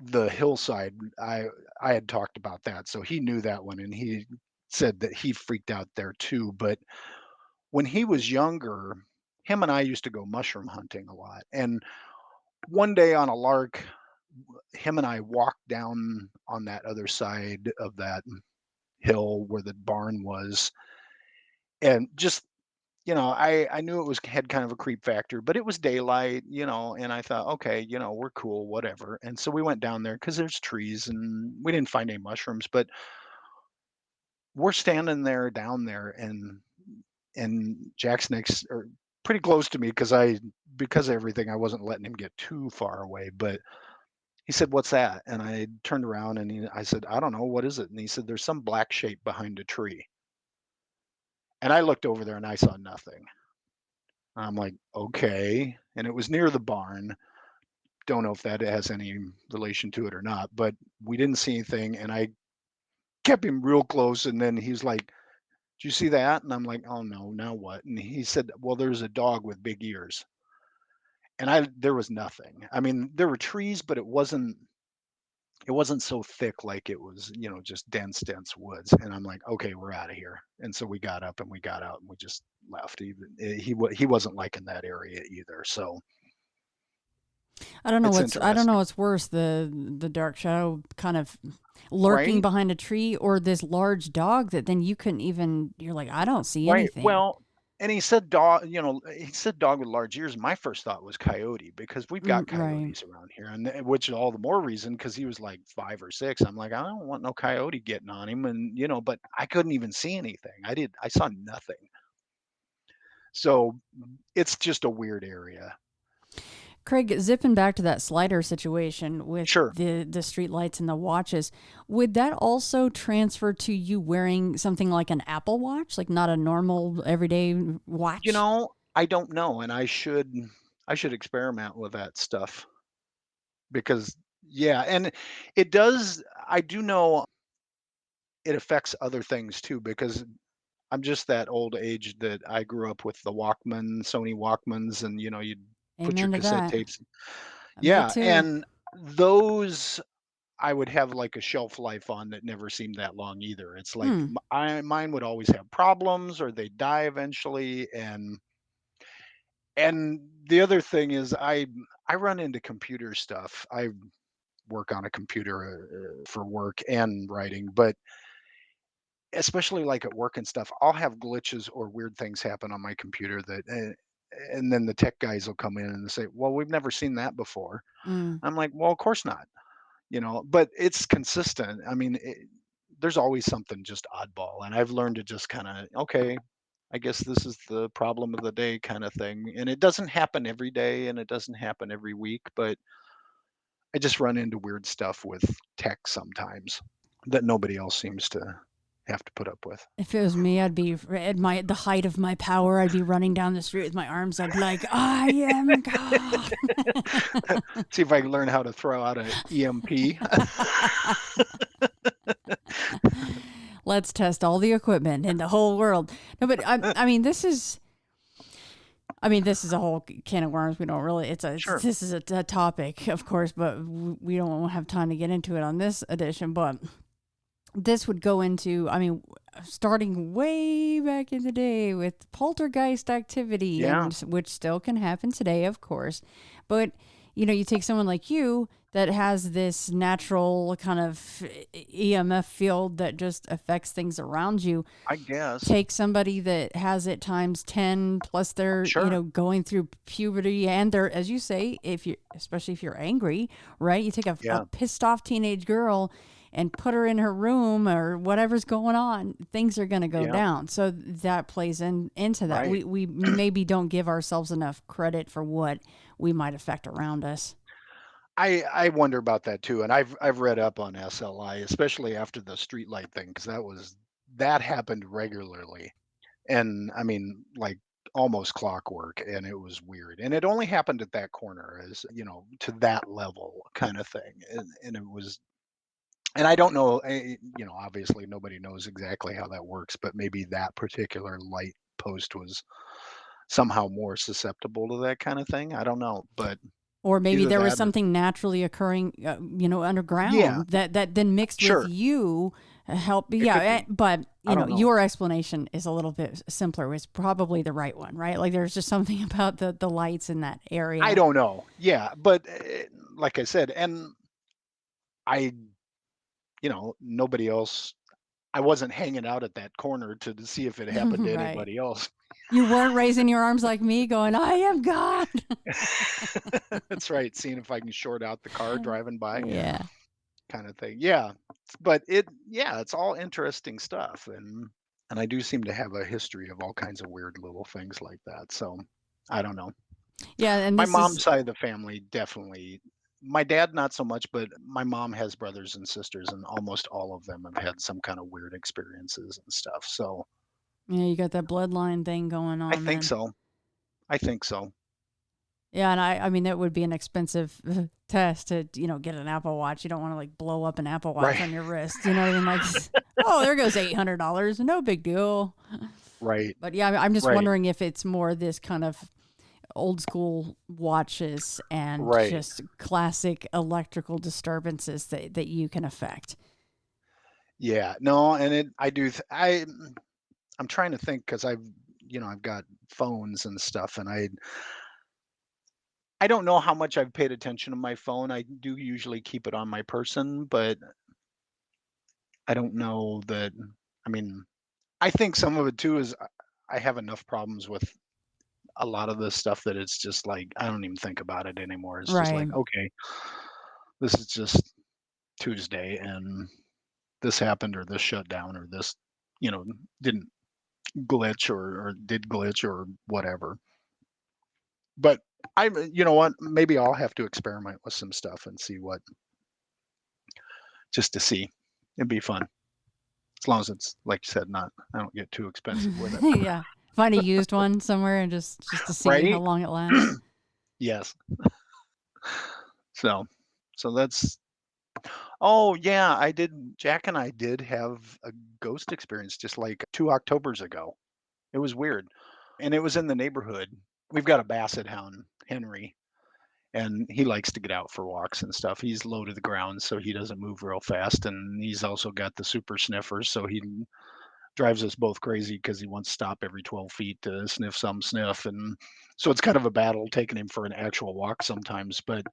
[SPEAKER 3] the hillside. I had talked about that, so he knew that one, and he said that he freaked out there too. But when he was younger, him and I used to go mushroom hunting a lot. And one day on a lark, him and I walked down on that other side of that hill where the barn was, and just, I knew it had kind of a creep factor, but it was daylight, and I thought, okay, we're cool, whatever. And so we went down there because there's trees, and we didn't find any mushrooms. But we're standing there down there, and and Jack's next or pretty close to me because of everything, I wasn't letting him get too far away. But he said, "What's that?" And I turned around and I said, "I don't know. What is it?" And he said, "There's some black shape behind a tree." And I looked over there and I saw nothing. I'm like, "Okay." And it was near the barn. Don't know if that has any relation to it or not, but we didn't see anything. And I kept him real close. And then he's like, "Do you see that?" And I'm like, "Oh no, now what?" And he said, "Well, there's a dog with big ears." And there was nothing. I mean, there were trees, but it wasn't so thick like it was, just dense woods. And I'm like, "Okay, we're out of here." And so we got up and we got out and we just left. He wasn't liking that area either. So it's
[SPEAKER 2] I don't know
[SPEAKER 3] interesting,
[SPEAKER 2] what's worse, the dark shadow kind of lurking
[SPEAKER 3] right?
[SPEAKER 2] behind a tree, or this large dog that then you couldn't even, you're like, I don't see
[SPEAKER 3] Right.
[SPEAKER 2] anything.
[SPEAKER 3] Well, and he said dog, he said dog with large ears. My first thought was coyote because we've got
[SPEAKER 2] Right.
[SPEAKER 3] coyotes around here, and which is all the more reason because he was like 5 or 6. I'm like, I don't want no coyote getting on him, and but I couldn't even see anything. I saw nothing. So it's just a weird area.
[SPEAKER 2] Craig, zipping back to that slider situation with
[SPEAKER 3] Sure.
[SPEAKER 2] the street lights and the watches, would that also transfer to you wearing something like an Apple Watch, like not a normal everyday watch?
[SPEAKER 3] I don't know, and I should experiment with that stuff because yeah, and it does. I do know it affects other things too because I'm just that old age that I grew up with the Walkman, Sony Walkmans, and you'd put your
[SPEAKER 2] Amen to
[SPEAKER 3] cassette
[SPEAKER 2] that.
[SPEAKER 3] tapes.
[SPEAKER 2] Me
[SPEAKER 3] Yeah,
[SPEAKER 2] too.
[SPEAKER 3] and those I would have like a shelf life on that never seemed that long either. It's like
[SPEAKER 2] Hmm.
[SPEAKER 3] mine would always have problems or they'd die eventually, and the other thing is I run into computer stuff. I work on a computer for work and writing, but especially like at work and stuff, I'll have glitches or weird things happen on my computer and then the tech guys will come in and say, "Well, we've never seen that before."
[SPEAKER 2] Mm.
[SPEAKER 3] I'm like, "Well, of course not." But it's consistent. I mean, there's always something just oddball, and I've learned to just kind of, okay, I guess this is the problem of the day kind of thing. And it doesn't happen every day and it doesn't happen every week, but I just run into weird stuff with tech sometimes that nobody else seems to have to put up with.
[SPEAKER 2] If it was me, I'd be at the height of my power. I'd be running down the street with my arms up, like I am God.
[SPEAKER 3] See if I can learn how to throw out an EMP.
[SPEAKER 2] Let's test all the equipment in the whole world. No, but I mean, this is a whole can of worms. We don't really.
[SPEAKER 3] Sure.
[SPEAKER 2] This is a topic, of course, but we don't have time to get into it on this edition. But this would go into, I mean, starting way back in the day with poltergeist activity,
[SPEAKER 3] Yeah.
[SPEAKER 2] and which still can happen today, of course. But you take someone like you that has this natural kind of EMF field that just affects things around you.
[SPEAKER 3] I guess.
[SPEAKER 2] Take somebody that has it times 10, plus they're
[SPEAKER 3] Sure.
[SPEAKER 2] going through puberty, and they're, as you say, if you, especially if you're angry, right, you take a
[SPEAKER 3] Yeah.
[SPEAKER 2] pissed off teenage girl and put her in her room or whatever's going on, things are going to go
[SPEAKER 3] Yeah.
[SPEAKER 2] down. So that plays into that.
[SPEAKER 3] Right.
[SPEAKER 2] We maybe don't give ourselves enough credit for what we might affect around us.
[SPEAKER 3] I wonder about that too, and I've read up on SLI, especially after the streetlight thing, because that happened regularly, and I mean, like almost clockwork, and it was weird, and it only happened at that corner, as to that level kind of thing, and it was, and I don't know, obviously nobody knows exactly how that works, but maybe that particular light post was somehow more susceptible to that kind of thing. I don't know, but
[SPEAKER 2] Or maybe
[SPEAKER 3] either
[SPEAKER 2] there was
[SPEAKER 3] that or
[SPEAKER 2] something naturally occurring,
[SPEAKER 3] yeah,
[SPEAKER 2] underground that then mixed with
[SPEAKER 3] sure,
[SPEAKER 2] you, help.
[SPEAKER 3] it
[SPEAKER 2] Yeah,
[SPEAKER 3] could be.
[SPEAKER 2] but
[SPEAKER 3] I don't know.
[SPEAKER 2] your explanation is a little bit simpler. It's probably the right one, right? Like there's just something about the lights in that
[SPEAKER 3] I
[SPEAKER 2] area.
[SPEAKER 3] don't know. Yeah, but like I said, and I, nobody else. I wasn't hanging out at that corner to see if it happened to
[SPEAKER 2] Right.
[SPEAKER 3] anybody else.
[SPEAKER 2] You weren't raising your arms like me, going, "I am God."
[SPEAKER 3] That's right. Seeing if I can short out the car driving by,
[SPEAKER 2] Yeah.
[SPEAKER 3] kind of thing. Yeah, but yeah, it's all interesting stuff, and And I do seem to have a history of all kinds of weird little things like that. So I don't know.
[SPEAKER 2] Yeah, and
[SPEAKER 3] My
[SPEAKER 2] this is
[SPEAKER 3] mom's side of the family definitely. My dad, not so much, but my mom has brothers and sisters, and almost all of them have had some kind of weird experiences and stuff. So
[SPEAKER 2] yeah, you got that bloodline thing going
[SPEAKER 3] I
[SPEAKER 2] on
[SPEAKER 3] think
[SPEAKER 2] then.
[SPEAKER 3] so. I think so.
[SPEAKER 2] Yeah, and I mean that would be an expensive test to, get an Apple Watch. You don't want to like blow up an Apple Watch
[SPEAKER 3] Right.
[SPEAKER 2] on your wrist. You know what I mean? Like, oh, there goes $800. No big deal.
[SPEAKER 3] Right.
[SPEAKER 2] But yeah, I'm just
[SPEAKER 3] Right.
[SPEAKER 2] wondering if it's more this kind of old school watches and
[SPEAKER 3] Right.
[SPEAKER 2] just classic electrical disturbances that you can affect.
[SPEAKER 3] Yeah. No, and I do. I'm trying to think because I've got phones and stuff, and I don't know how much I've paid attention to my phone. I do usually keep it on my person, but I don't know that. I mean, I think some of it too is I have enough problems with a lot of this stuff that it's just like I don't even think about it anymore. It's just
[SPEAKER 2] Right.
[SPEAKER 3] like, okay, this is just Tuesday and this happened or this shut down or this, you know, didn't glitch or did glitch or whatever. But you know what? Maybe I'll have to experiment with some stuff and see what, just to see. It'd be fun as long as it's like you said, not I don't get too expensive with it,
[SPEAKER 2] Yeah. Find a used one somewhere and just to see how
[SPEAKER 3] right?
[SPEAKER 2] long it lasts.
[SPEAKER 3] Yes. So, so that's. Oh yeah, I did. Jack and I did have a ghost experience just like 2 Octobers ago. It was weird, and it was in the neighborhood. We've got a basset hound, Henry, and he likes to get out for walks and stuff. He's low to the ground, so he doesn't move real fast, and he's also got the super sniffers, so he drives us both crazy because he wants to stop every 12 feet to sniff some sniff, and so it's kind of a battle taking him for an actual walk sometimes. But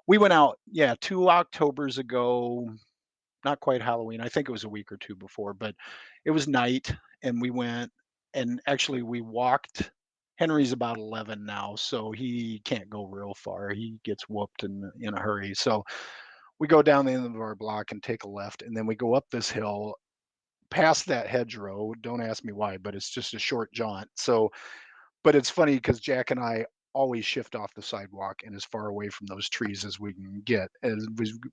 [SPEAKER 3] we went out, yeah, 2 Octobers ago, not quite Halloween. I think it was a week or two before, but it was night and we went and actually we walked. Henry's about 11 now, so he can't go real far. He gets whooped in a hurry. So we go down the end of our block and take a left, and then we go up this hill past that hedgerow. Don't ask me why, but it's just a short jaunt. So, but it's funny because Jack and I always shift off the sidewalk and as far away from those trees as we can get as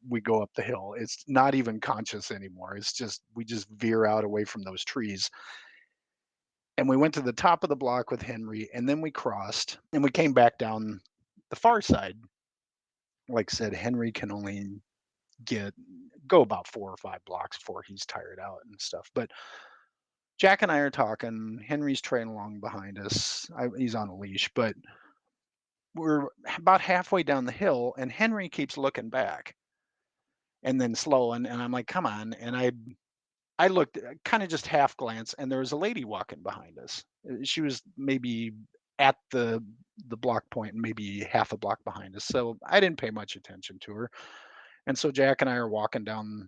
[SPEAKER 3] we go up the hill. It's not even conscious anymore. It's just we just veer out away from those trees. And we went to the top of the block with Henry, and then we crossed and we came back down the far side. Like I said, Henry can only get go about 4 or 5 blocks before he's tired out and stuff. But Jack and I are talking. Henry's trailing along behind us. He's on a leash, but we're about halfway down the hill and Henry keeps looking back and then slowing and I'm like, come on. And I looked kind of just half glance and there was a lady walking behind us. She was maybe at the block point and maybe half a block behind us. So I didn't pay much attention to her. And so Jack and I are walking down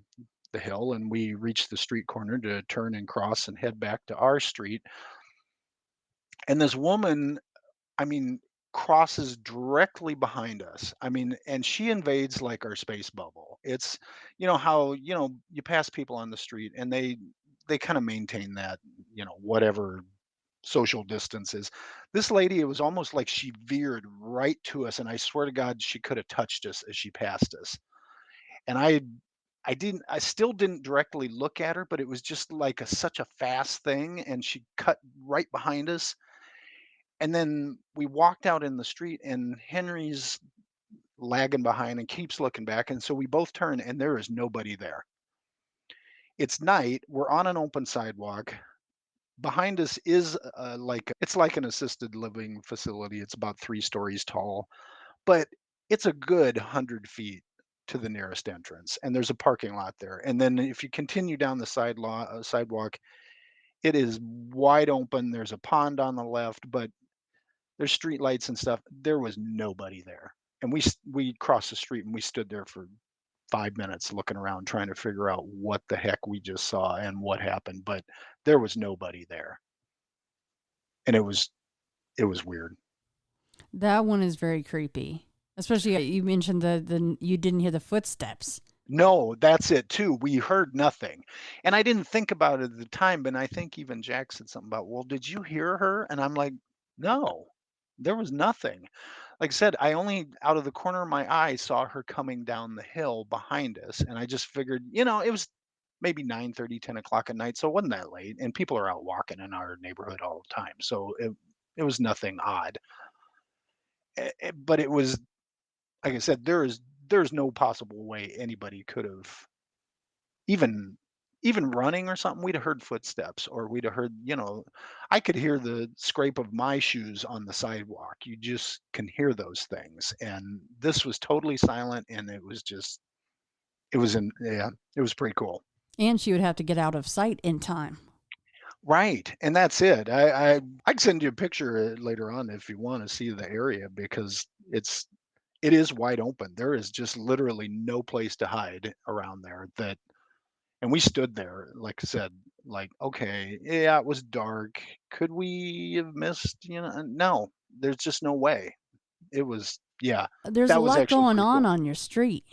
[SPEAKER 3] the hill and we reach the street corner to turn and cross and head back to our street. And this woman, I mean, crosses directly behind us. I mean, and she invades like our space bubble. It's, how, you pass people on the street and they kind of maintain that, whatever social distance is. This lady, it was almost like she veered right to us and I swear to God she could have touched us as she passed us. And I still didn't directly look at her, but it was just like such a fast thing and she cut right behind us and then we walked out in the street and Henry's lagging behind and keeps looking back. And so we both turn and there is nobody there. It's night. We're on an open sidewalk. Behind us is it's like an assisted living facility. It's about 3 stories tall, but it's a good 100 feet to the nearest entrance. And there's a parking lot there. And then if you continue down the sidewalk, it is wide open. There's a pond on the left, but there's street lights and stuff. There was nobody there. And we crossed the street and we stood there for 5 minutes looking around trying to figure out what the heck we just saw and what happened, but there was nobody there. And it was weird.
[SPEAKER 2] That one is very creepy. Especially you mentioned the you didn't hear the footsteps.
[SPEAKER 3] No, that's it too. We heard nothing. And I didn't think about it at the time, but I think even Jack said something about, "Well, did you hear her?" And I'm like, "No, there was nothing." Like I said, I only out of the corner of my eye saw her coming down the hill behind us. And I just figured, it was maybe 9:30, 10 o'clock at night. So it wasn't that late. And people are out walking in our neighborhood all the time. So it was nothing odd. But it was, like I said, there's no possible way anybody could have even even running or something. We'd have heard footsteps, or we'd have heard, I could hear the scrape of my shoes on the sidewalk. You just can hear those things. And this was totally silent, and yeah, it was pretty cool.
[SPEAKER 2] And she would have to get out of sight in time.
[SPEAKER 3] Right. And that's it. I can send you a picture later on if you want to see the area, because it is wide open. There is just literally no place to hide around there. And we stood there, like I said, like, okay, yeah, it was dark. Could we have missed, no, there's just no way. It was, yeah,
[SPEAKER 2] There's a
[SPEAKER 3] that was
[SPEAKER 2] lot
[SPEAKER 3] actually
[SPEAKER 2] going
[SPEAKER 3] pretty cool.
[SPEAKER 2] on your street,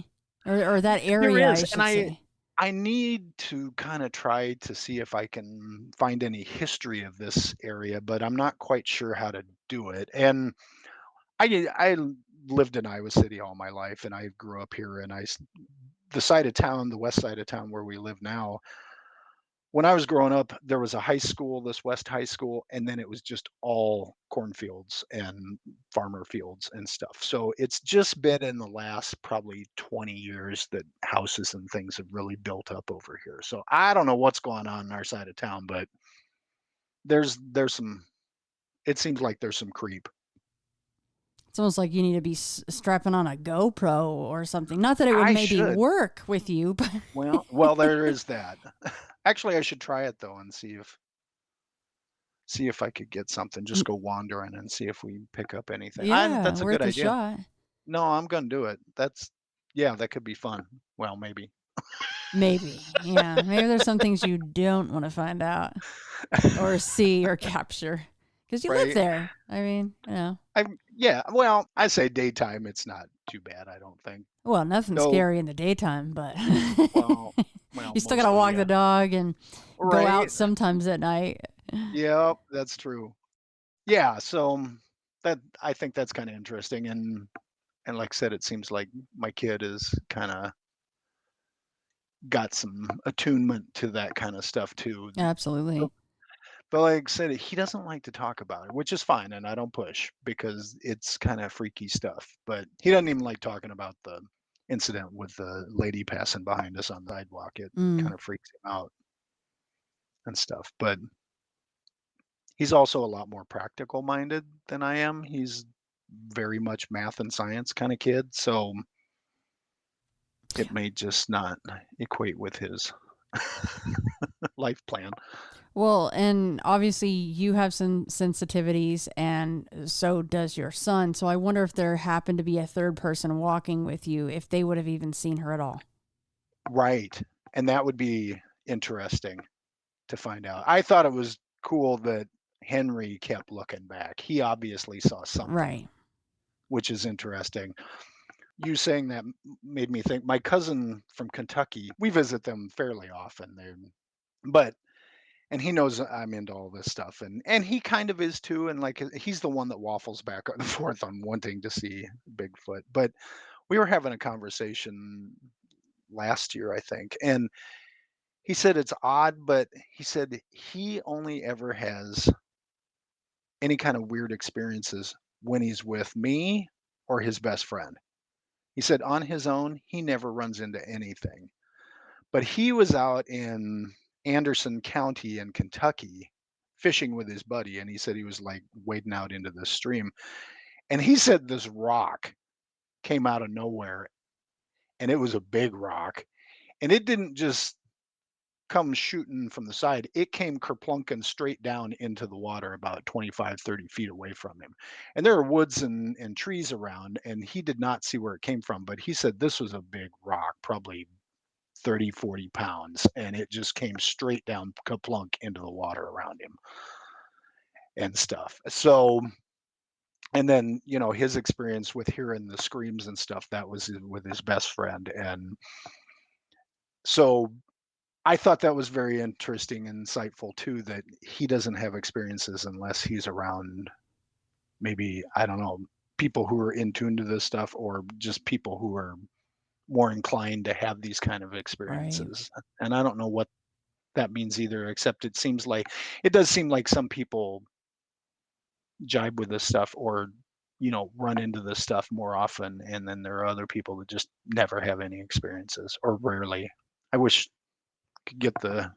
[SPEAKER 2] or that
[SPEAKER 3] There
[SPEAKER 2] area,
[SPEAKER 3] is,
[SPEAKER 2] I
[SPEAKER 3] and
[SPEAKER 2] should say.
[SPEAKER 3] I need to kind of try to see if I can find any history of this area, but I'm not quite sure how to do it. And I lived in Iowa City all my life, and I grew up here, and the side of town, the west side of town where we live now, when I was growing up, there was a high school, this West High School, and then it was just all cornfields and farmer fields and stuff. So it's just been in the last probably 20 years that houses and things have really built up over here. So I don't know what's going on in our side of town, but there's some. It seems like there's some creep.
[SPEAKER 2] It's almost like you need to be strapping on a GoPro or something. Not that it would
[SPEAKER 3] I
[SPEAKER 2] maybe
[SPEAKER 3] should.
[SPEAKER 2] work with you, but
[SPEAKER 3] Well, there is that. Actually, I should try it though and see if I could get something. Just go wandering and see if we pick up anything.
[SPEAKER 2] yeah,
[SPEAKER 3] That's a good
[SPEAKER 2] worth a
[SPEAKER 3] idea.
[SPEAKER 2] shot.
[SPEAKER 3] No, I'm gonna do it. Yeah, that could be fun. Well, maybe.
[SPEAKER 2] Maybe, yeah. Maybe there's some things you don't want to find out or see or capture because you live
[SPEAKER 3] Right?
[SPEAKER 2] there. I mean,
[SPEAKER 3] Yeah, well, I say daytime, it's not too bad, I don't think.
[SPEAKER 2] well, nothing
[SPEAKER 3] Though,
[SPEAKER 2] scary in the daytime, but
[SPEAKER 3] well,
[SPEAKER 2] you still gotta
[SPEAKER 3] mostly,
[SPEAKER 2] walk
[SPEAKER 3] yeah.
[SPEAKER 2] the dog and go out
[SPEAKER 3] Right?
[SPEAKER 2] sometimes at night.
[SPEAKER 3] Yep, that's true. Yeah, so that I think that's kind of interesting, and like I said, it seems like my kid is kind of got some attunement to that kind of stuff too.
[SPEAKER 2] Absolutely.
[SPEAKER 3] But like I said, he doesn't like to talk about it, which is fine, and I don't push because it's kind of freaky stuff. But he doesn't even like talking about the incident with the lady passing behind us on the sidewalk. It
[SPEAKER 2] Mm.
[SPEAKER 3] kind of freaks him out and stuff. But he's also a lot more practical minded than I am. He's very much math and science kind of kid, so it may just not equate with his life plan.
[SPEAKER 2] Well, and obviously you have some sensitivities, and so does your son. So I wonder if there happened to be a third person walking with you, if they would have even seen her at all.
[SPEAKER 3] Right. And that would be interesting to find out. I thought it was cool that Henry kept looking back. He obviously saw something,
[SPEAKER 2] Right.
[SPEAKER 3] which is interesting. You saying that made me think my cousin from Kentucky, we visit them fairly often. But and he knows I'm into all this stuff, and he kind of is too, and like he's the one that waffles back and forth on wanting to see Bigfoot. But we were having a conversation last year, I think, and he said it's odd, but he said he only ever has any kind of weird experiences when he's with me or his best friend. He said on his own, he never runs into anything. But he was out in Anderson County in Kentucky fishing with his buddy, and he said he was like wading out into the stream. And he said this rock came out of nowhere, and it was a big rock. And it didn't just come shooting from the side, it came kerplunking straight down into the water about 25, 30 feet away from him. And there are woods and trees around, and he did not see where it came from, but he said this was a big rock, probably 30, 40 pounds, and it just came straight down kaplunk into the water around him and stuff. So, and then, his experience with hearing the screams and stuff, that was with his best friend. And So I thought that was very interesting and insightful too, that he doesn't have experiences unless he's around maybe, I don't know, people who are in tune to this stuff or just people who are more inclined to have these kind of
[SPEAKER 2] Right.
[SPEAKER 3] experiences. And I don't know what that means either, except it does seem like some people jibe with this stuff or run into this stuff more often, and then there are other people that just never have any experiences or rarely. I wish I could get the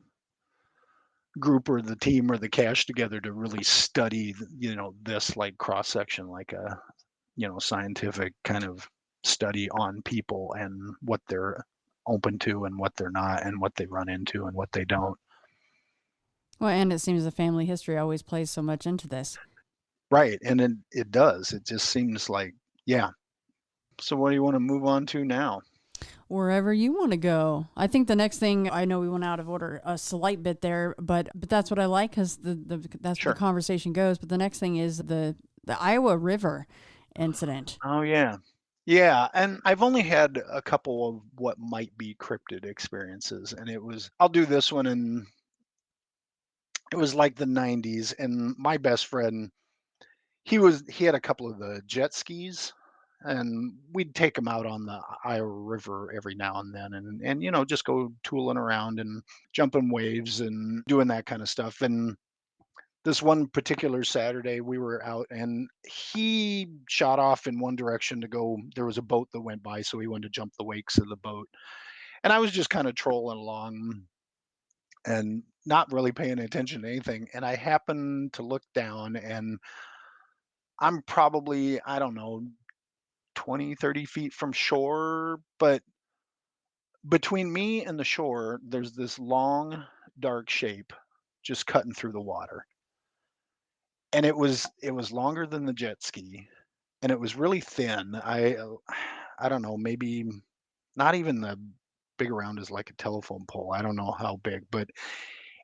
[SPEAKER 3] group or the team or the cash together to really study this like cross section, like a scientific kind of study on people and what they're open to and what they're not and what they run into and what they don't.
[SPEAKER 2] Well, and it seems the family history always plays so much into this.
[SPEAKER 3] Right, and it does. It just seems like, yeah. So what do you want to move on to now?
[SPEAKER 2] Wherever you want to go. I think the next thing, I know we went out of order a slight bit there, but that's what I like because that's where the
[SPEAKER 3] Sure.
[SPEAKER 2] conversation goes. But the next thing is the Iowa River incident.
[SPEAKER 3] Oh yeah. Yeah, and I've only had a couple of what might be cryptid experiences, and I'll do this one, and it was like the 90s, and my best friend, he had a couple of the jet skis, and we'd take him out on the Iowa River every now and then, and just go tooling around and jumping waves and doing that kind of stuff. And this one particular Saturday, we were out, and he shot off in one direction to go. There was a boat that went by, so he wanted to jump the wakes of the boat. And I was just kind of trolling along and not really paying attention to anything. And I happened to look down, and I'm probably, I don't know, 20, 30 feet from shore. But between me and the shore, there's this long, dark shape just cutting through the water. And it was longer than the jet ski, and it was really thin. I don't know, maybe not even the big around as like a telephone pole. I don't know how big, but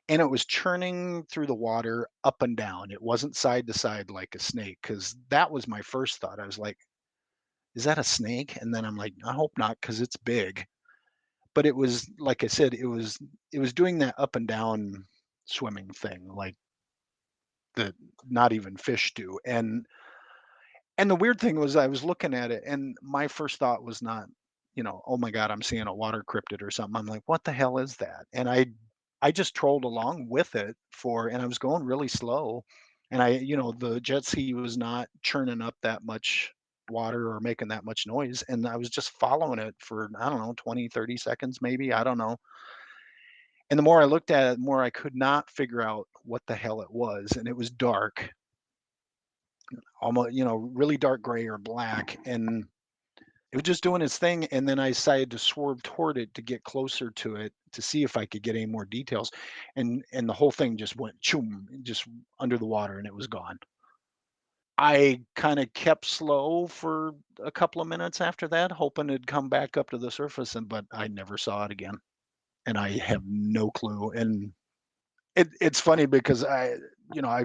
[SPEAKER 3] and it was churning through the water up and down. It wasn't side to side like a snake, because that was my first thought. I was like, is that a snake? And then I'm like, I hope not, because it's big. But it was, like I said, it was doing that up and down swimming thing, like that not even fish do. And the weird thing was I was looking at it, and my first thought was not, "Oh my god, I'm seeing a water cryptid or something." I'm like, "What the hell is that?" And I just trolled along with it and I was going really slow. And the jet ski was not churning up that much water or making that much noise. And I was just following it for, I don't know, 20, 30 seconds maybe. I don't know. And the more I looked at it, the more I could not figure out what the hell it was. And it was dark, almost, really dark gray or black. And it was just doing its thing, and then I decided to swerve toward it to get closer to it to see if I could get any more details, and the whole thing just went choom, just under the water, and it was gone. I kinda kept slow for a couple of minutes after that, hoping it'd come back up to the surface, but I never saw it again, and I have no clue. And it's funny because I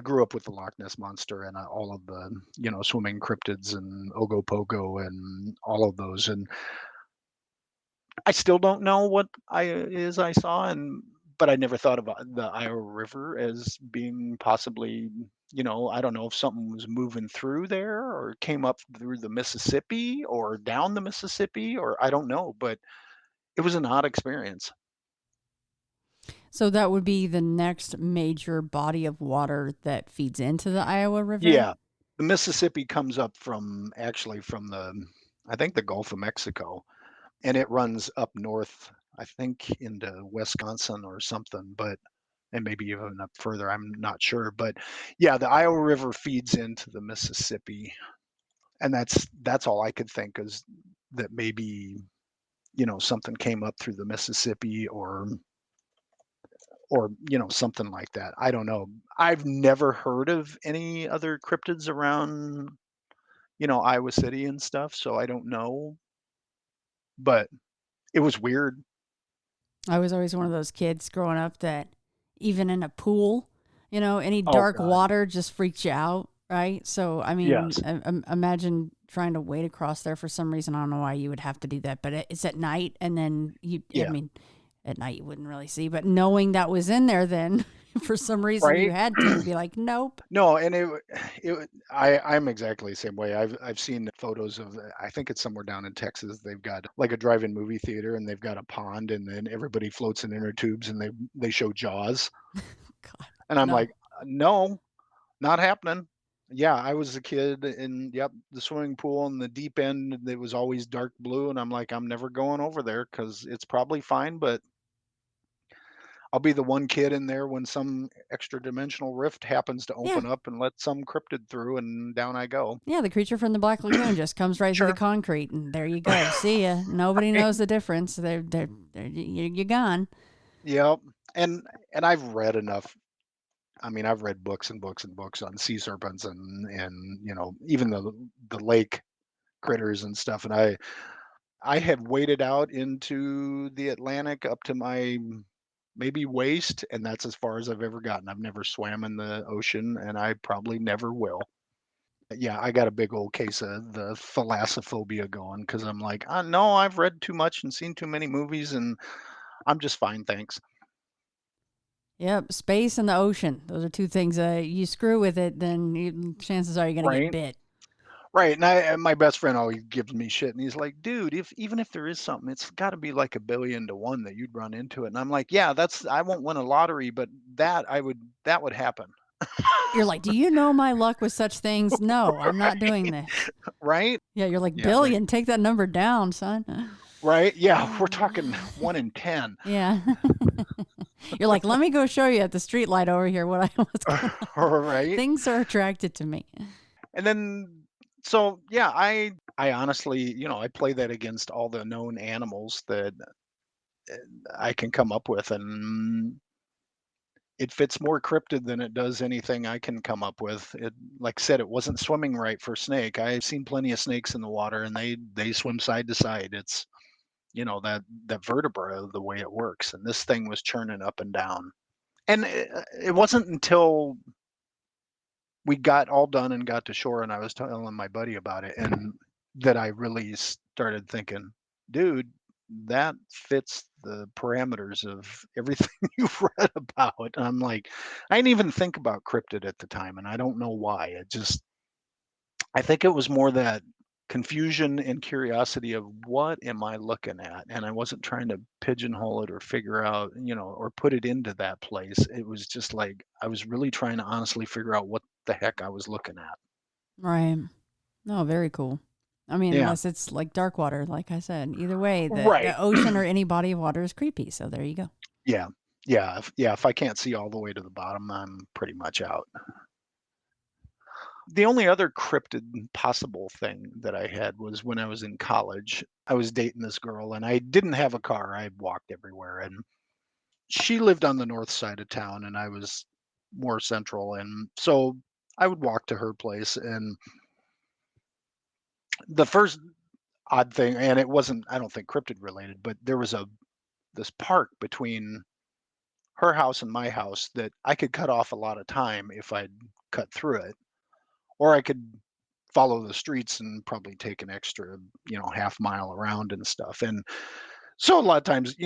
[SPEAKER 3] grew up with the Loch Ness Monster and, all of the, swimming cryptids and Ogopogo and all of those, and I still don't know what I saw, but I never thought about the Iowa River as being possibly, I don't know if something was moving through there or came up through the Mississippi or down the Mississippi, or I don't know, but it was an odd experience.
[SPEAKER 2] So that would be the next major body of water that feeds into the Iowa River.
[SPEAKER 3] Yeah. The Mississippi comes up actually from I think the Gulf of Mexico, and it runs up north, I think into Wisconsin or something, and maybe even up further. I'm not sure, but yeah, the Iowa River feeds into the Mississippi, and that's all I could think is that maybe something came up through the Mississippi or something like that. I don't know. I've never heard of any other cryptids around Iowa City and stuff, so I don't know, but it was weird.
[SPEAKER 2] I was always one of those kids growing up that even in a pool, any
[SPEAKER 3] Oh
[SPEAKER 2] dark
[SPEAKER 3] God,
[SPEAKER 2] water just freaks you out, right? So, I mean,
[SPEAKER 3] yes,
[SPEAKER 2] imagine trying to wade across there for some reason. I don't know why you would have to do that, but it's at night, and then I
[SPEAKER 3] yeah.
[SPEAKER 2] mean, at night you wouldn't really see. But knowing that was in there, then for some reason you
[SPEAKER 3] Right?
[SPEAKER 2] had to be like, nope.
[SPEAKER 3] No, and I'm exactly the same way. I've seen photos of, I think it's somewhere down in Texas. They've got like a drive-in movie theater, and they've got a pond, and then everybody floats in inner tubes, and they show Jaws,
[SPEAKER 2] God,
[SPEAKER 3] and I'm
[SPEAKER 2] no.
[SPEAKER 3] like, no, not happening. Yeah, I was a kid, and yep, the swimming pool and the deep end, it was always dark blue, and I'm like, I'm never going over there because it's probably fine, but I'll be the one kid in there when some extra dimensional rift happens to
[SPEAKER 2] Yeah.
[SPEAKER 3] open up and let some cryptid through, and down I go.
[SPEAKER 2] Yeah, the creature from the Black Lagoon just comes right through the
[SPEAKER 3] Sure.
[SPEAKER 2] concrete, and there you go. See ya. Nobody knows the difference. You're gone.
[SPEAKER 3] Yep. And I've read enough. I mean, I've read books and books and books on sea serpents and even the lake critters and stuff. And I have waded out into the Atlantic up to my maybe waist, and that's as far as I've ever gotten. I've never swam in the ocean, and I probably never will. Yeah, I got a big old case of the thalassophobia going because I'm like, no, I've read too much and seen too many movies, and I'm just fine, thanks.
[SPEAKER 2] Yep, space and the ocean. Those are two things. You screw with it, then chances are you're going to get
[SPEAKER 3] Right?
[SPEAKER 2] bit.
[SPEAKER 3] Right. And my best friend always gives me shit, and he's like, dude, if even if there is something, it's got to be like 1,000,000,000 to 1 that you'd run into it. And I'm like, yeah, I won't win a lottery, but that would happen.
[SPEAKER 2] You're like, do you know my luck with such things? No, I'm not doing this.
[SPEAKER 3] Right?
[SPEAKER 2] Yeah, you're like,
[SPEAKER 3] Yeah. Right.
[SPEAKER 2] billion, take that number down, son.
[SPEAKER 3] Right? Yeah, we're talking 1 in 10.
[SPEAKER 2] Yeah. You're like, let me go show you at the street light over here what's going on.
[SPEAKER 3] Right?
[SPEAKER 2] Things are attracted to me.
[SPEAKER 3] And then so yeah, I honestly, I play that against all the known animals that I can come up with, and it fits more cryptid than it does anything I can come up with. It, like I said, it wasn't swimming right for snake. I've seen plenty of snakes in the water, and they swim side to side. It's that vertebra, the way it works, and this thing was churning up and down. And it wasn't until we got all done and got to shore, and I was telling my buddy about it, and that I really started thinking, dude, that fits the parameters of everything you've read about. And I'm like, I didn't even think about cryptid at the time, and I don't know why. I think it was more that confusion and curiosity of what am I looking at? And I wasn't trying to pigeonhole it or figure out, or put it into that place. It was just like I was really trying to honestly figure out what the heck I was looking at.
[SPEAKER 2] Right. No, very cool. I mean,
[SPEAKER 3] Yeah.
[SPEAKER 2] unless it's like dark water, like I said. Either way,
[SPEAKER 3] Right.
[SPEAKER 2] the ocean or any body of water is creepy. So there you go.
[SPEAKER 3] Yeah. Yeah. If I can't see all the way to the bottom, I'm pretty much out. The only other cryptid possible thing that I had was when I was in college. I was dating this girl, and I didn't have a car. I walked everywhere, and she lived on the north side of town, and I was more central. And so I would walk to her place. And the first odd thing, and it wasn't, I don't think cryptid related, but there was this park between her house and my house that I could cut off a lot of time if I'd cut through it, or I could follow the streets and probably take an extra, half mile around and stuff. And so a lot of times,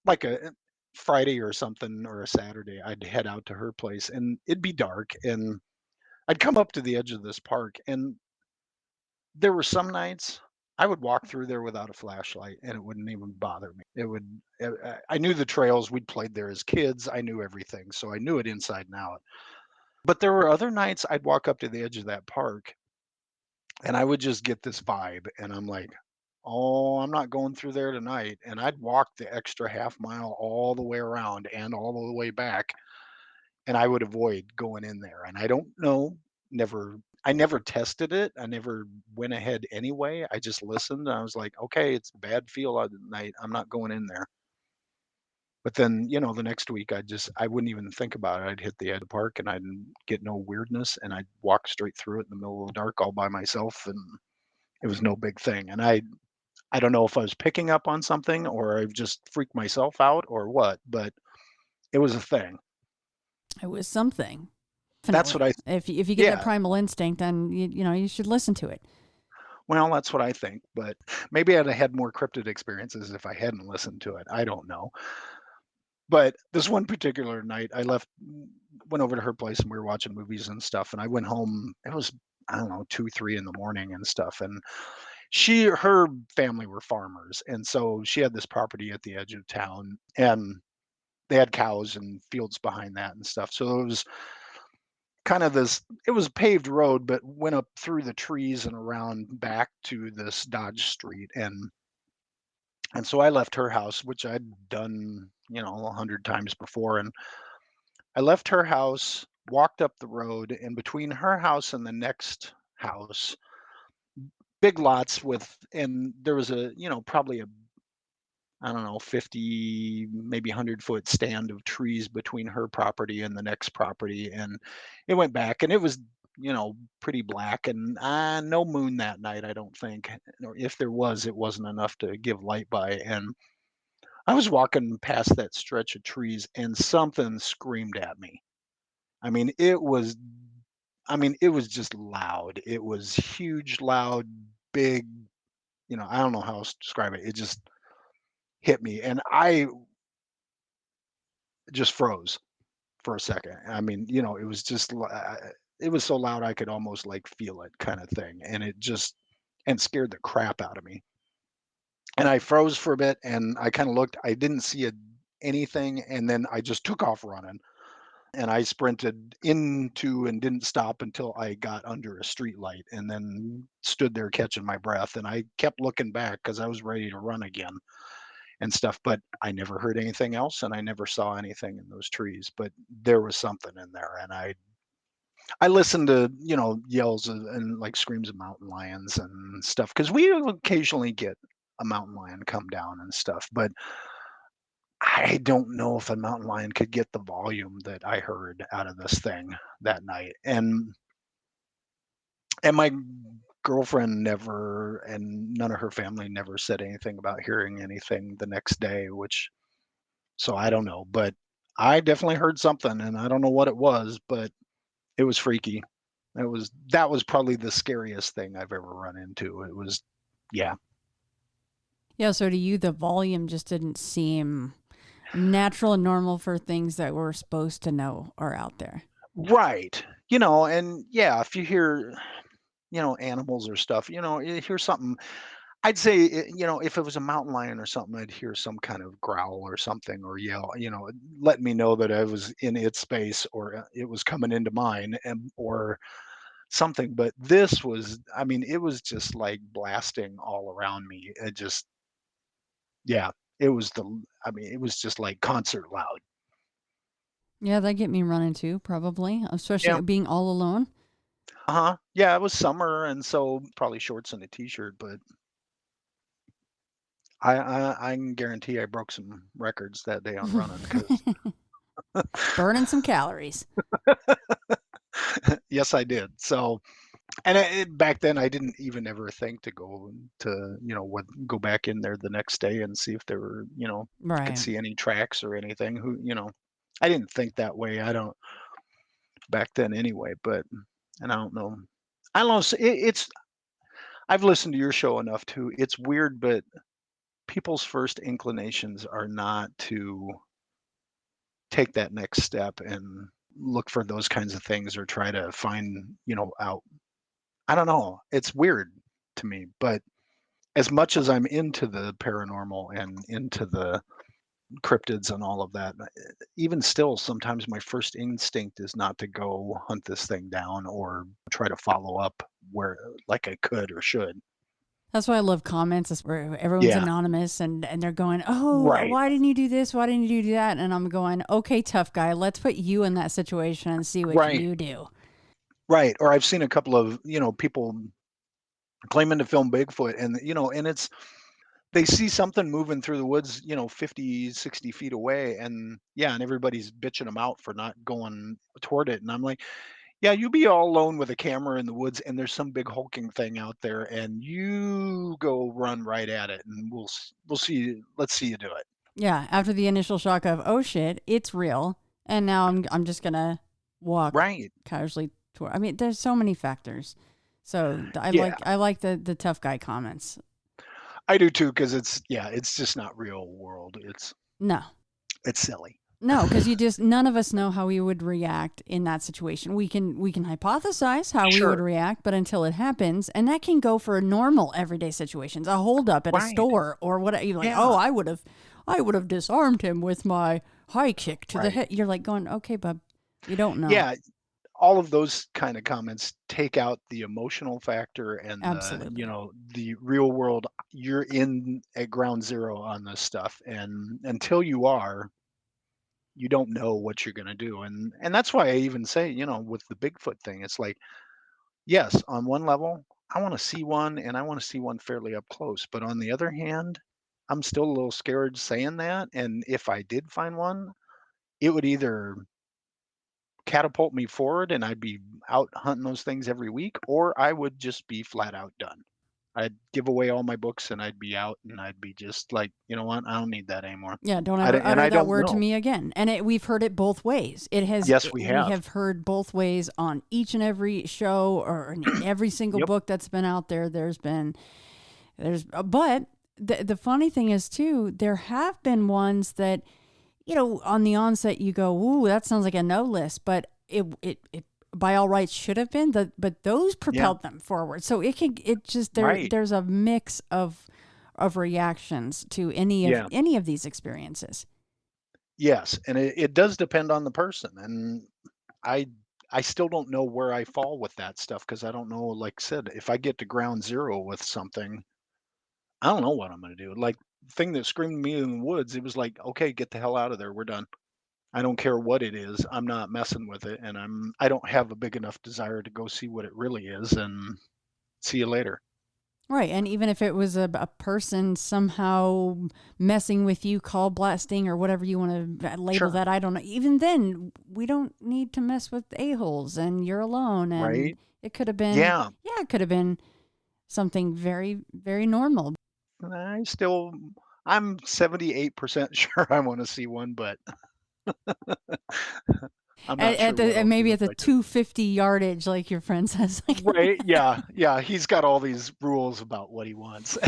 [SPEAKER 3] like a Friday or something or a Saturday, I'd head out to her place, and it'd be dark, and I'd come up to the edge of this park, and there were some nights I would walk through there without a flashlight, and it wouldn't even bother me. I knew the trails. We'd played there as kids. I knew everything, so I knew it inside and out. But there were other nights I'd walk up to the edge of that park, and I would just get this vibe, and I'm like, oh, I'm not going through there tonight. And I'd walk the extra half mile all the way around and all the way back, and I would avoid going in there. And I don't know, I never tested it. I never went ahead anyway. I just listened. And I was like, okay, it's a bad feel out at night. I'm not going in there. But then, the next week I wouldn't even think about it. I'd hit the edge of the park, and I'd get no weirdness, and I'd walk straight through it in the middle of the dark all by myself, and it was no big thing. And I don't know if I was picking up on something, or I've just freaked myself out or what, but it was a thing.
[SPEAKER 2] It was something.
[SPEAKER 3] That's what
[SPEAKER 2] Definitely. If you get that
[SPEAKER 3] yeah.
[SPEAKER 2] primal instinct, then you should listen to it.
[SPEAKER 3] Well, that's what I think, but maybe I'd have had more cryptid experiences if I hadn't listened to it. I don't know. But this one particular night, went over to her place, and we were watching movies and stuff. And I went home. It was, I don't know, 2, 3 in the morning and stuff. And her family were farmers, and so she had this property at the edge of town, and they had cows and fields behind that and stuff. So it was kind of this. It was a paved road, but went up through the trees and around back to this Dodge Street, and so I left her house, which I'd done, 100 times before, and I left her house, walked up the road, and between her house and the next house, big lots and there was probably I don't know, 50, maybe 100-foot stand of trees between her property and the next property. And it went back, and it was, pretty black, and no moon that night, I don't think. Or if there was, it wasn't enough to give light by. And I was walking past that stretch of trees, and something screamed at me. I mean, it was just loud. It was huge, loud, big, I don't know how else to describe it. It just hit me, and I just froze for a second. I mean, it was it was so loud I could almost like feel it, kind of thing, and it just and scared the crap out of me. And I froze for a bit, and I kind of looked. I didn't see anything, and then I just took off running, and I sprinted into and didn't stop until I got under a street light, and then stood there catching my breath. And I kept looking back because I was ready to run again and stuff, but I never heard anything else, and I never saw anything in those trees. But there was something in there, and I listened to, yells and like screams of mountain lions and stuff, because we occasionally get a mountain lion come down and stuff, but I don't know if a mountain lion could get the volume that I heard out of this thing that night. And my girlfriend never, and none of her family never said anything about hearing anything the next day, which, so I don't know, but I definitely heard something, and I don't know what it was, but it was freaky. That was probably the scariest thing I've ever run into. It was, yeah.
[SPEAKER 2] Yeah, so to you, the volume just didn't seem natural and normal for things that we're supposed to know are out there.
[SPEAKER 3] Right. And yeah, if you hear, animals or stuff, you hear something. I'd say, if it was a mountain lion or something, I'd hear some kind of growl or something, or yell, letting me know that I was in its space, or it was coming into mine, or something. But this was, I mean, it was just like blasting all around me. It just, yeah, I mean, it was just like concert loud.
[SPEAKER 2] Yeah, that get me running too, probably,
[SPEAKER 3] Yeah.
[SPEAKER 2] especially being all alone.
[SPEAKER 3] Uh-huh. Yeah, it was summer, and so probably shorts and a t-shirt, but I can guarantee I broke some records that day on running, because
[SPEAKER 2] Burning some calories.
[SPEAKER 3] yes, I did. So, and back then I didn't even ever think to go back in there the next day and see if there were, could
[SPEAKER 2] Right.
[SPEAKER 3] see any tracks or anything. I didn't think that way. I don't back then anyway, but, and I don't know. I don't know. It's I've listened to your show enough too. It's weird, but people's first inclinations are not to take that next step and look for those kinds of things, or try to find, out. I don't know. It's weird to me, but as much as I'm into the paranormal and into the cryptids and all of that, even still, sometimes my first instinct is not to go hunt this thing down or try to follow up where, like, I could or should.
[SPEAKER 2] That's why I love comments. It's where everyone's
[SPEAKER 3] Yeah.
[SPEAKER 2] anonymous and they're going, "Oh,
[SPEAKER 3] Right.
[SPEAKER 2] why didn't you do this? Why didn't you do that?" And I'm going, "Okay, tough guy, let's put you in that situation and see what
[SPEAKER 3] Right.
[SPEAKER 2] you do."
[SPEAKER 3] Right. Or I've seen a couple of, people claiming to film Bigfoot, and, and they see something moving through the woods, 50, 60 feet away. And yeah, and everybody's bitching them out for not going toward it. And I'm like, yeah, you be all alone with a camera in the woods, and there's some big hulking thing out there, and you go run right at it, and we'll see. Let's see you do it.
[SPEAKER 2] Yeah, after the initial shock of, "Oh shit, it's real." And now I'm just going to walk
[SPEAKER 3] Right.
[SPEAKER 2] casually toward. I mean, there's so many factors. So
[SPEAKER 3] Yeah,
[SPEAKER 2] I like the tough guy comments.
[SPEAKER 3] I do too, because it's just not real world. It's
[SPEAKER 2] No.
[SPEAKER 3] It's silly.
[SPEAKER 2] No, because none of us know how we would react in that situation. We can hypothesize how we would
[SPEAKER 3] Sure.
[SPEAKER 2] react, but until it happens, and that can go for normal everyday situations, a holdup at a
[SPEAKER 3] Right.
[SPEAKER 2] store or what, you're like,
[SPEAKER 3] Yeah.
[SPEAKER 2] oh, I would have disarmed him with my high kick to the
[SPEAKER 3] Right.
[SPEAKER 2] head. You're like going, okay, bub, you don't know.
[SPEAKER 3] Yeah. All of those kind of comments take out the emotional factor and
[SPEAKER 2] Absolutely.
[SPEAKER 3] the real world. You're in at ground zero on this stuff. And until you are, you don't know what you're going to do. And that's why I even say, with the Bigfoot thing, it's like, yes, on one level, I want to see one and I want to see one fairly up close. But on the other hand, I'm still a little scared saying that. And if I did find one, it would either catapult me forward and I'd be out hunting those things every week, or I would just be flat out done. I'd give away all my books and I'd be out and I'd be just like, you know what? I don't need that anymore.
[SPEAKER 2] Yeah, don't ever
[SPEAKER 3] And
[SPEAKER 2] utter
[SPEAKER 3] I
[SPEAKER 2] that
[SPEAKER 3] don't
[SPEAKER 2] word to
[SPEAKER 3] know.
[SPEAKER 2] me again. And we've heard it both ways.
[SPEAKER 3] Yes, we
[SPEAKER 2] We
[SPEAKER 3] have.
[SPEAKER 2] have heard both ways on each and every show or in every single
[SPEAKER 3] Yep.
[SPEAKER 2] book that's been out there. But the funny thing is too, there have been ones that, on the onset you go, ooh, that sounds like a no list, but it by all rights should have been, but those propelled them forward. So
[SPEAKER 3] Right.
[SPEAKER 2] there's a mix of reactions to
[SPEAKER 3] Yeah.
[SPEAKER 2] any of these experiences.
[SPEAKER 3] Yes. And it does depend on the person. And I I still don't know where I fall with that stuff because I don't know, like I said, if I get to ground zero with something, I don't know what I'm gonna do. Like thing that screamed me in the woods, it was like, okay, get the hell out of there. We're done. I don't care what it is. I'm not messing with it, and I don't have a big enough desire to go see what it really is. And see you later.
[SPEAKER 2] Right. And even if it was a person somehow messing with you, call blasting or whatever you want to label
[SPEAKER 3] Sure.
[SPEAKER 2] that, I don't know. Even then, we don't need to mess with a-holes and you're alone. And
[SPEAKER 3] Right?
[SPEAKER 2] it could have been,
[SPEAKER 3] Yeah.
[SPEAKER 2] it could have been something very, very normal.
[SPEAKER 3] I still, I'm 78% sure I want to see one, but I'm not sure what I'll
[SPEAKER 2] Maybe
[SPEAKER 3] do
[SPEAKER 2] at
[SPEAKER 3] if
[SPEAKER 2] the
[SPEAKER 3] I do.
[SPEAKER 2] 250 yardage, like your friend says. Like,
[SPEAKER 3] Right? Yeah, yeah. He's got all these rules about what he wants.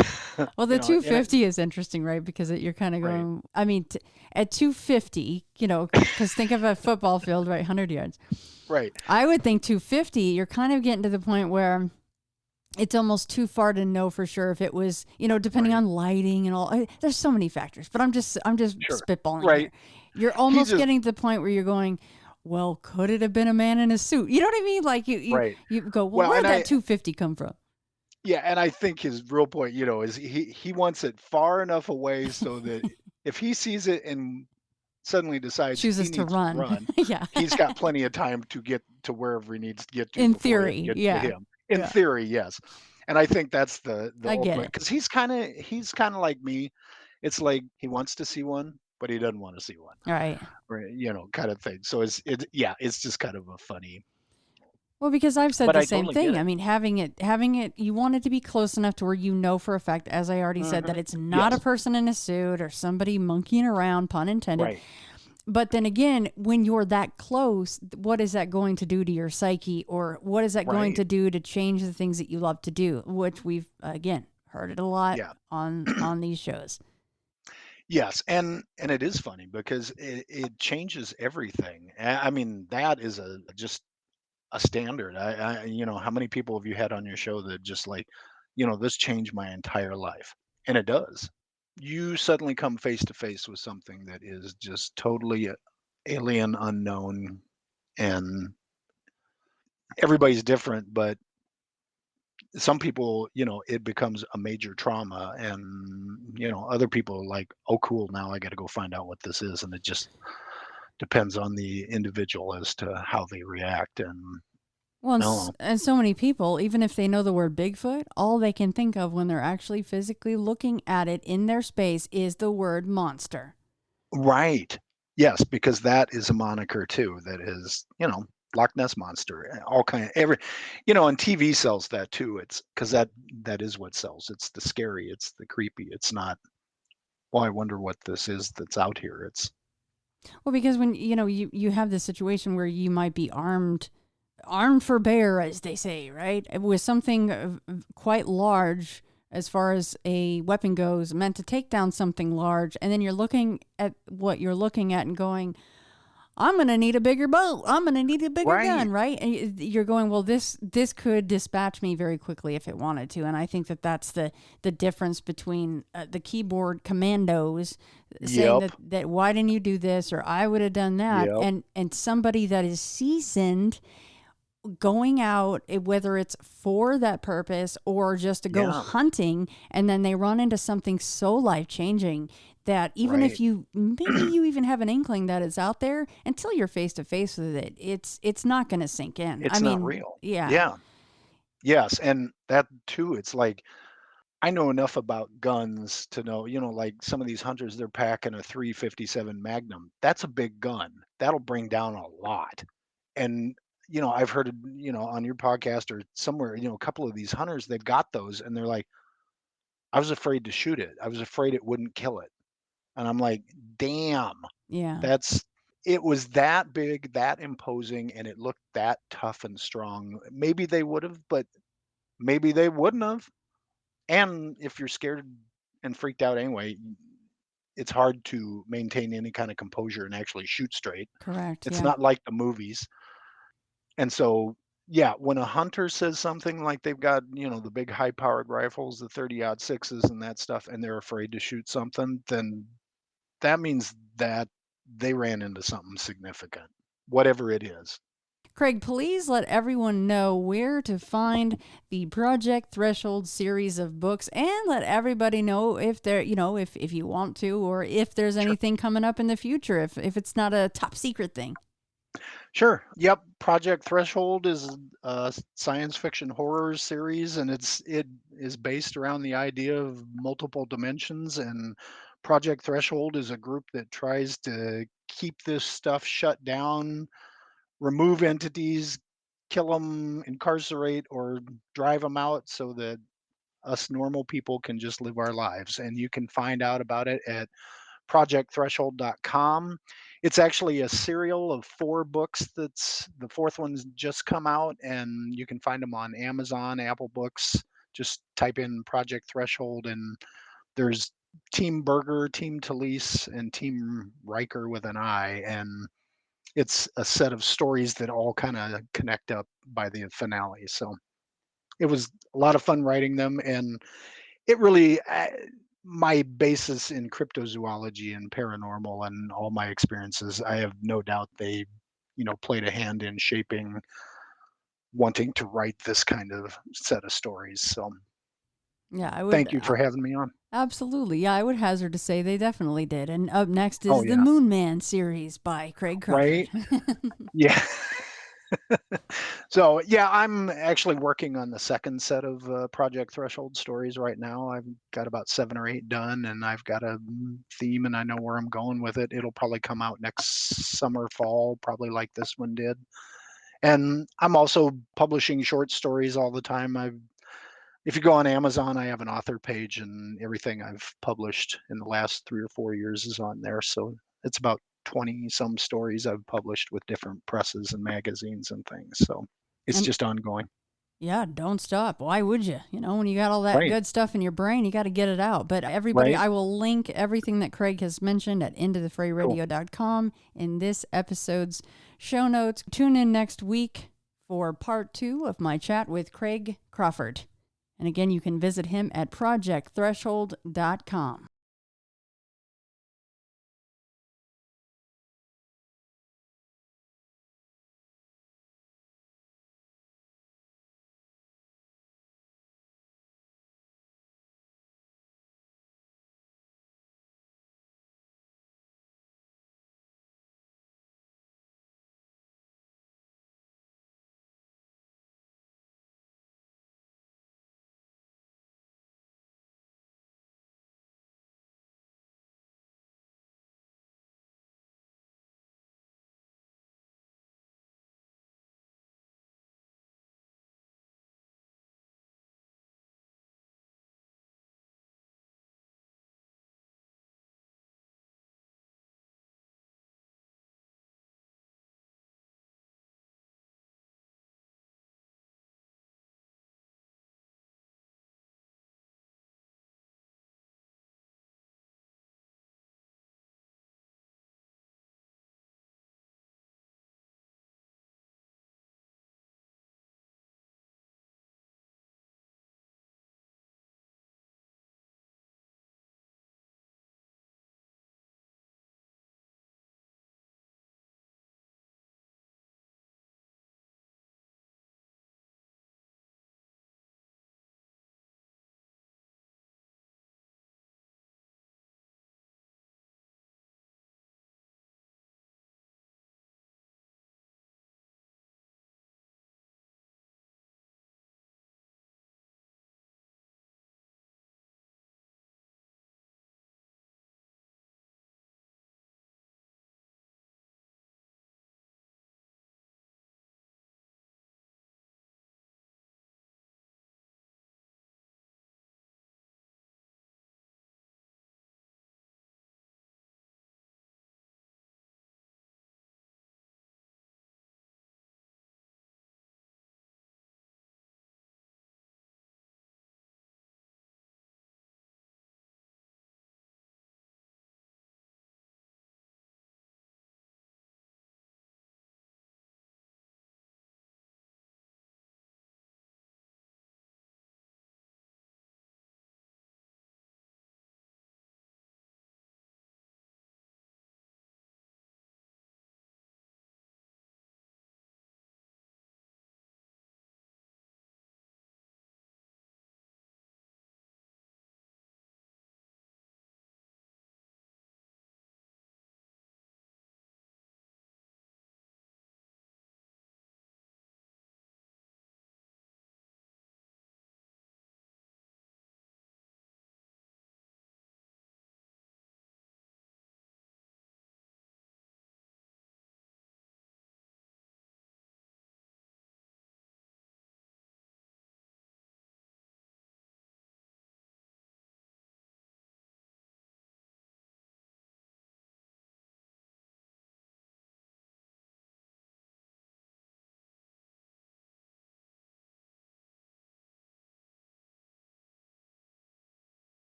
[SPEAKER 2] well, the 250 is interesting, right? Because you're kind of
[SPEAKER 3] Right,
[SPEAKER 2] going, I mean, at 250, because think of a football field, right? 100 yards.
[SPEAKER 3] right.
[SPEAKER 2] I would think 250, you're kind of getting to the point where it's almost too far to know for sure if it was, depending
[SPEAKER 3] Right.
[SPEAKER 2] on lighting and all. There's so many factors, but I'm just
[SPEAKER 3] Sure.
[SPEAKER 2] spitballing
[SPEAKER 3] Right.
[SPEAKER 2] here. You're
[SPEAKER 3] He
[SPEAKER 2] almost
[SPEAKER 3] just
[SPEAKER 2] getting to the point where you're going, well, could it have been a man in a suit? You know what I mean? Like
[SPEAKER 3] right.
[SPEAKER 2] you go, well,
[SPEAKER 3] Well,
[SPEAKER 2] where'd
[SPEAKER 3] and
[SPEAKER 2] that 250 come from?
[SPEAKER 3] yeah, and I think his real point, is he wants it far enough away so that if he sees it and suddenly decides he
[SPEAKER 2] Chooses to
[SPEAKER 3] needs to
[SPEAKER 2] run.
[SPEAKER 3] run,
[SPEAKER 2] Yeah.
[SPEAKER 3] he's got plenty of time to get to wherever he needs to get to
[SPEAKER 2] In
[SPEAKER 3] before it
[SPEAKER 2] theory.
[SPEAKER 3] gets to
[SPEAKER 2] Yeah.
[SPEAKER 3] him. In
[SPEAKER 2] Yeah.
[SPEAKER 3] theory, yes. And I think that's the
[SPEAKER 2] I get
[SPEAKER 3] ultimate
[SPEAKER 2] it.
[SPEAKER 3] because he's kind of like me. It's like he wants to see one, but he doesn't want to see one,
[SPEAKER 2] All right.
[SPEAKER 3] right? Kind of thing. So yeah, it's just kind of a funny.
[SPEAKER 2] Well, because I've said
[SPEAKER 3] But
[SPEAKER 2] the
[SPEAKER 3] I
[SPEAKER 2] same
[SPEAKER 3] totally get
[SPEAKER 2] thing. I
[SPEAKER 3] it.
[SPEAKER 2] mean, having it, you want it to be close enough to where you know for a fact, as I already said, that
[SPEAKER 3] Hmm.
[SPEAKER 2] it's not a
[SPEAKER 3] Yes,
[SPEAKER 2] person in a suit or somebody monkeying around, pun intended.
[SPEAKER 3] right.
[SPEAKER 2] But then again, when you're that close, what is that going to do to your psyche, or what is that going
[SPEAKER 3] Right.
[SPEAKER 2] to do to change the things that you love to do? Which we've again heard it a lot
[SPEAKER 3] Yeah.
[SPEAKER 2] on these shows.
[SPEAKER 3] Yes, and it is funny because it changes everything. I mean, that is just a standard. How many people have you had on your show that just like, this changed my entire life? And it does. You suddenly come face to face with something that is just totally alien, unknown, and everybody's different, but some people, it becomes a major trauma, and other people are like, oh, cool, now I got to go find out what this is, and it just depends on the individual as to how they react. And
[SPEAKER 2] Well,
[SPEAKER 3] no,
[SPEAKER 2] and so many people, even if they know the word Bigfoot, all they can think of when they're actually physically looking at it in their space is the word monster.
[SPEAKER 3] right, yes, because that is a moniker too. That is, Loch Ness monster, all kind of and TV sells that too. It's because that is what sells. It's the scary, it's the creepy. It's not. Well, I wonder what this is that's out here. It's
[SPEAKER 2] Well, because when you have this situation where you might be armed for bear, as they say, right, with something quite large as far as a weapon goes, meant to take down something large, and then you're looking at what you're looking at and going, I'm going to need a bigger boat. I'm going to need a bigger gun, right? And you're going, well, this could dispatch me very quickly if it wanted to. And I think that's the difference between the keyboard commandos saying that why didn't you do this, or I would have done that, and somebody that is seasoned going out, whether it's for that purpose or just to go hunting, and then they run into something so life-changing that even if maybe you even have an inkling that it's out there, until you're face to face with it, it's not going to sink in.
[SPEAKER 3] It's not real.
[SPEAKER 2] Yeah.
[SPEAKER 3] Yes. And that too, it's like, I know enough about guns to know, like some of these hunters, they're packing a 357 Magnum. That's a big gun. That'll bring down a lot. And, I've heard, on your podcast or somewhere, a couple of these hunters, they've got those and they're like, I was afraid to shoot it. I was afraid it wouldn't kill it. And I'm like, damn,
[SPEAKER 2] Yeah.
[SPEAKER 3] it was that big, that imposing, and it looked that tough and strong. Maybe they would have, but maybe they wouldn't have. And if you're scared and freaked out anyway, it's hard to maintain any kind of composure and actually shoot straight.
[SPEAKER 2] Correct.
[SPEAKER 3] It's not like the movies. And so, when a hunter says something like they've got, the big high powered rifles, the 30-06s and that stuff, and they're afraid to shoot something, then that means that they ran into something significant, whatever it is.
[SPEAKER 2] Craig, please let everyone know where to find the Project Threshold series of books, and let everybody know if they're, if you want to, or if there's anything coming up in the future, if it's not a top secret thing.
[SPEAKER 3] Sure. Yep. Project Threshold is a science fiction horror series, and it is based around the idea of multiple dimensions. And Project Threshold is a group that tries to keep this stuff shut down, remove entities, kill them, incarcerate, or drive them out so that us normal people can just live our lives. And you can find out about it at projectthreshold.com. It's actually a serial of 4 books. That's the 4th one's just come out, and you can find them on Amazon, Apple Books. Just type in Project Threshold, and there's Team Berger, Team Talese, and Team Riker with an I, and it's a set of stories that all kind of connect up by the finale. So it was a lot of fun writing them, and it really my basis in cryptozoology and paranormal and all my experiences, I have no doubt they played a hand in shaping wanting to write this kind of set of stories. So thank you for having me on.
[SPEAKER 2] Absolutely. Yeah, I would hazard to say they definitely did. And up next is the Moon Man series by Craig Crawford.
[SPEAKER 3] Right. Yeah. So I'm actually working on the second set of Project Threshold stories right now. I've got about 7 or 8 done, and I've got a theme, and I know where I'm going with it. It'll probably come out next summer, fall, probably like this one did. And I'm also publishing short stories all the time. If you go on Amazon, I have an author page, and everything I've published in the last 3 or 4 years is on there. So it's about 20 some stories I've published with different presses and magazines and things. So it's just ongoing.
[SPEAKER 2] Yeah, don't stop. Why would you? When you got all that good stuff in your brain, you got to get it out. But everybody, I will link everything that Craig has mentioned at intothefrayradio.com in this episode's show notes. Tune in next week for part 2 of my chat with Craig Crawford. And again, you can visit him at projectthreshold.com.